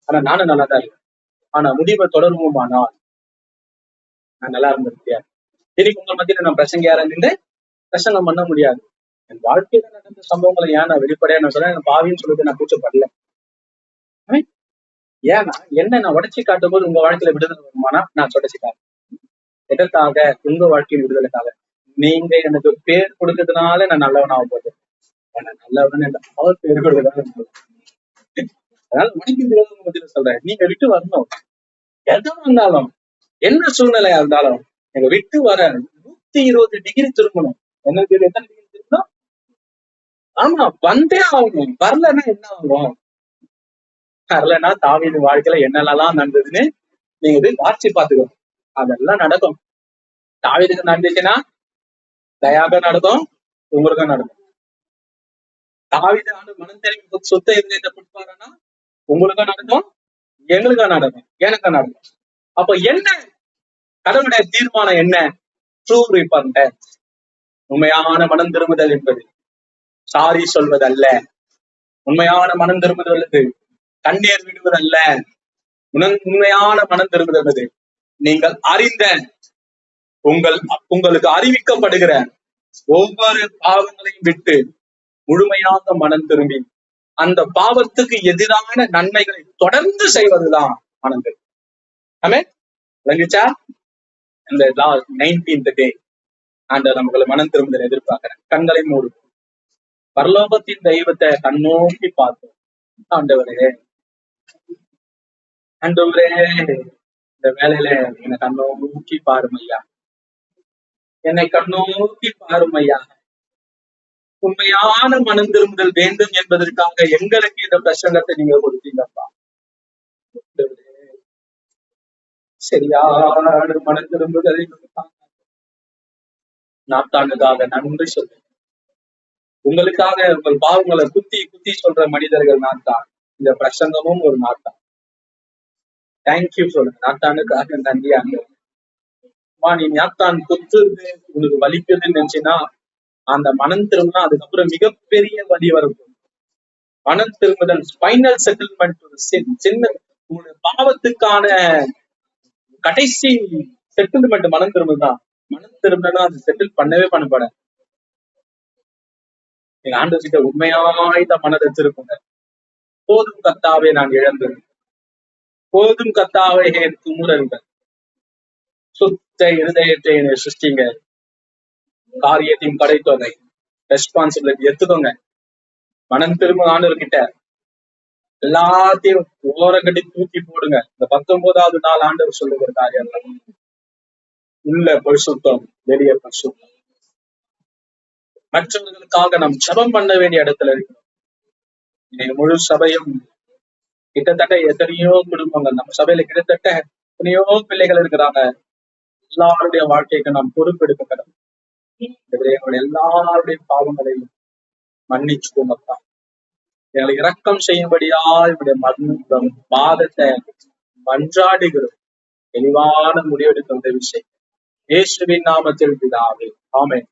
ஆனா நானும் நல்லா தான் இருக்கேன். ஆனா முடிவை தொடருவோமானால் நான் நல்லா இருந்திருக்கேன். இன்னைக்கு உங்க மத்தியில நான் பிரசங்கியார நின்று பிரசங்கம் பண்ண முடியாது. என் வாழ்க்கையில நடந்த சம்பவங்களை ஏன் நான் வெளிப்படையா நான் சொல்றேன், பாவின்னு சொல்லிட்டு நான் கூச்சப்படல. ஏன்னா என்ன நான் உடைச்சி காட்டும் போது உங்க வாழ்க்கையில விடுதலை வருமானா நான் உடைச்சி காட்டுறேன். எதற்காக? உங்க வாழ்க்கையின் விடுதலைக்காக. நீங்க எனக்கு பேர் கொடுக்கறதுனால நான் நல்லவனாக போகுது, நல்லவன் அவர் பேர் கொடுக்கறதுனால. அதனால உனக்கு விரோதம் மத்தியில சொல்றேன், நீங்க விட்டு வரணும். எதா இருந்தாலும், என்ன சூழ்நிலையா இருந்தாலும் நீங்க விட்டு வர 120 டிகிரி திரும்பணும். என்ன எத்தனை டிகிரி திரும்பணும்? ஆமா, வந்தே ஆகணும். வரலன்னா என்ன ஆகும்? வரலன்னா தாவீது வாழ்க்கையில என்னெல்லாம் நடந்ததுன்னு நீங்க போய் வாட்சி பாத்துக்கணும். அதெல்லாம் நடக்கும். தாவீதுக்கு நடந்துச்சுன்னா தயாக நடக்கும், உங்களுக்கும் நடக்கும். தாவீது மனம் தெரிவி சொத்த இருந்ததை கொடுப்பாருன்னா உங்களுக்கும் நடக்கும், எங்களுக்கும் நடக்கும், எனக்கும் நடக்கும். அப்ப என்ன கடவுளுடைய தீர்மானம் என்ன? ட்ரூ ரிப்பன்டன்ஸ், உண்மையான மனம் திரும்புதல் என்பது சாரி சொல்வதல்ல. உண்மையான மனம் திரும்புதல் கண்ணீர் விடுவதல்ல. உண்மையான மனம் திரும்புதல் நீங்கள் அறிந்த உங்களுக்கு அறிவிக்கப்படுகிற ஒவ்வொரு பாவங்களையும் விட்டு முழுமையாக மனம் திரும்பி அந்த பாவத்துக்கு எதிரான நன்மைகளை தொடர்ந்து செய்வதுதான் மனம் திரும்பி. ஆமே, விளங்குச்சா? இந்த 19th டே ஆண்டவர் நமக்கு மனம் திரும்புதல் எதிர்பார்க்கிறேன். கண்களை மூடு. பரலோகத்தின் தெய்வத்தை கண்ணோக்கி பார்த்தோம். ஆண்டவரே, ஆண்டவரே, இந்த வேலையில என்னை கண்ணோக்கி பாருமையா, என்னை கண்ணோக்கி பாருமையா. உண்மையான மனம் திரும்புதல் வேண்டும் என்பதற்காக எங்களுக்கு இந்த பிரசங்கத்தை நீங்க கொடுத்தீங்கப்பா. சரியான மனம் திரும்புதலை நாத்தானுக்காக நன்றி சொல்றேன். உங்களுக்காக உங்கள் பாவங்களை குத்தி குத்தி சொல்ற மனிதர்கள் நான் தான். இந்த பிரசங்கமும் ஒரு நாத்தான். தேங்க்யூ சொல்லுங்க. நாத்தானுக்காக நன்றியாங்க. நீ நாத்தான் குத்துறது உனக்கு வலிக்குதுன்னு நினைச்சுன்னா அந்த மனம் திரும்பினா அதுக்கப்புறம் மிகப்பெரிய வலி வரும். மனம் திரும்புதல் ஸ்பைனல் செட்டில்மெண்ட், சின்ன உங்களுடைய பாவத்துக்கான கடைசி செட்டில்மெண்ட் மனம் திரும்புதான். மனம் திரும்பினா அது செட்டில் பண்ணவே பண்ணப்பட. எங்க ஆண்டு கிட்ட உண்மையாய்ந்த மனதை திருப்புங்க. போதும் கர்த்தாவே நான் இழந்தது, போதும் கர்த்தாவே என் குமுறல்கள், சுத்த இருதயத்தை என்னை சிருஷ்டிங்க. காரியத்தையும் படைத்தோங்க, ரெஸ்பான்சிபிலிட்டி எடுத்துக்கோங்க. மனம் திரும்ப ஆண்டவர்கிட்ட எல்லாத்தையும் ஓரங்கட்டி தூக்கி போடுங்க. இந்த 19வது நாள் ஆண்டவர் சொல்லுகிற காரியம் உள்ள பரிசுத்தம், வெளிய பரிசுத்தம். மற்றவர்களுக்காக நாம் ஜெபம் பண்ண வேண்டிய இடத்துல இருக்கிறோம். இன்னைக்கு முழு சபையும் கிட்டத்தட்ட எத்தனையோ குடும்பங்கள், நம்ம சபையில கிட்டத்தட்ட எத்தனையோ பிள்ளைகள் இருக்கிறாங்க. எல்லாருடைய வாழ்க்கைக்கு நாம் பொறுப்பெடுக்கணும். எங்களுடைய எல்லாருடைய பாவங்களையும் மன்னிச்சுக்கோங்கப்பா. எங்களை இரக்கம் செய்யும்படியா இவருடைய மன்னம் பாதத்தை மன்றாடுகிறோம். தெளிவான முடிவெடுக்க உதவி செய்யும். இயேசுவின் நாமத்தில் பிதாவே, ஆமென்.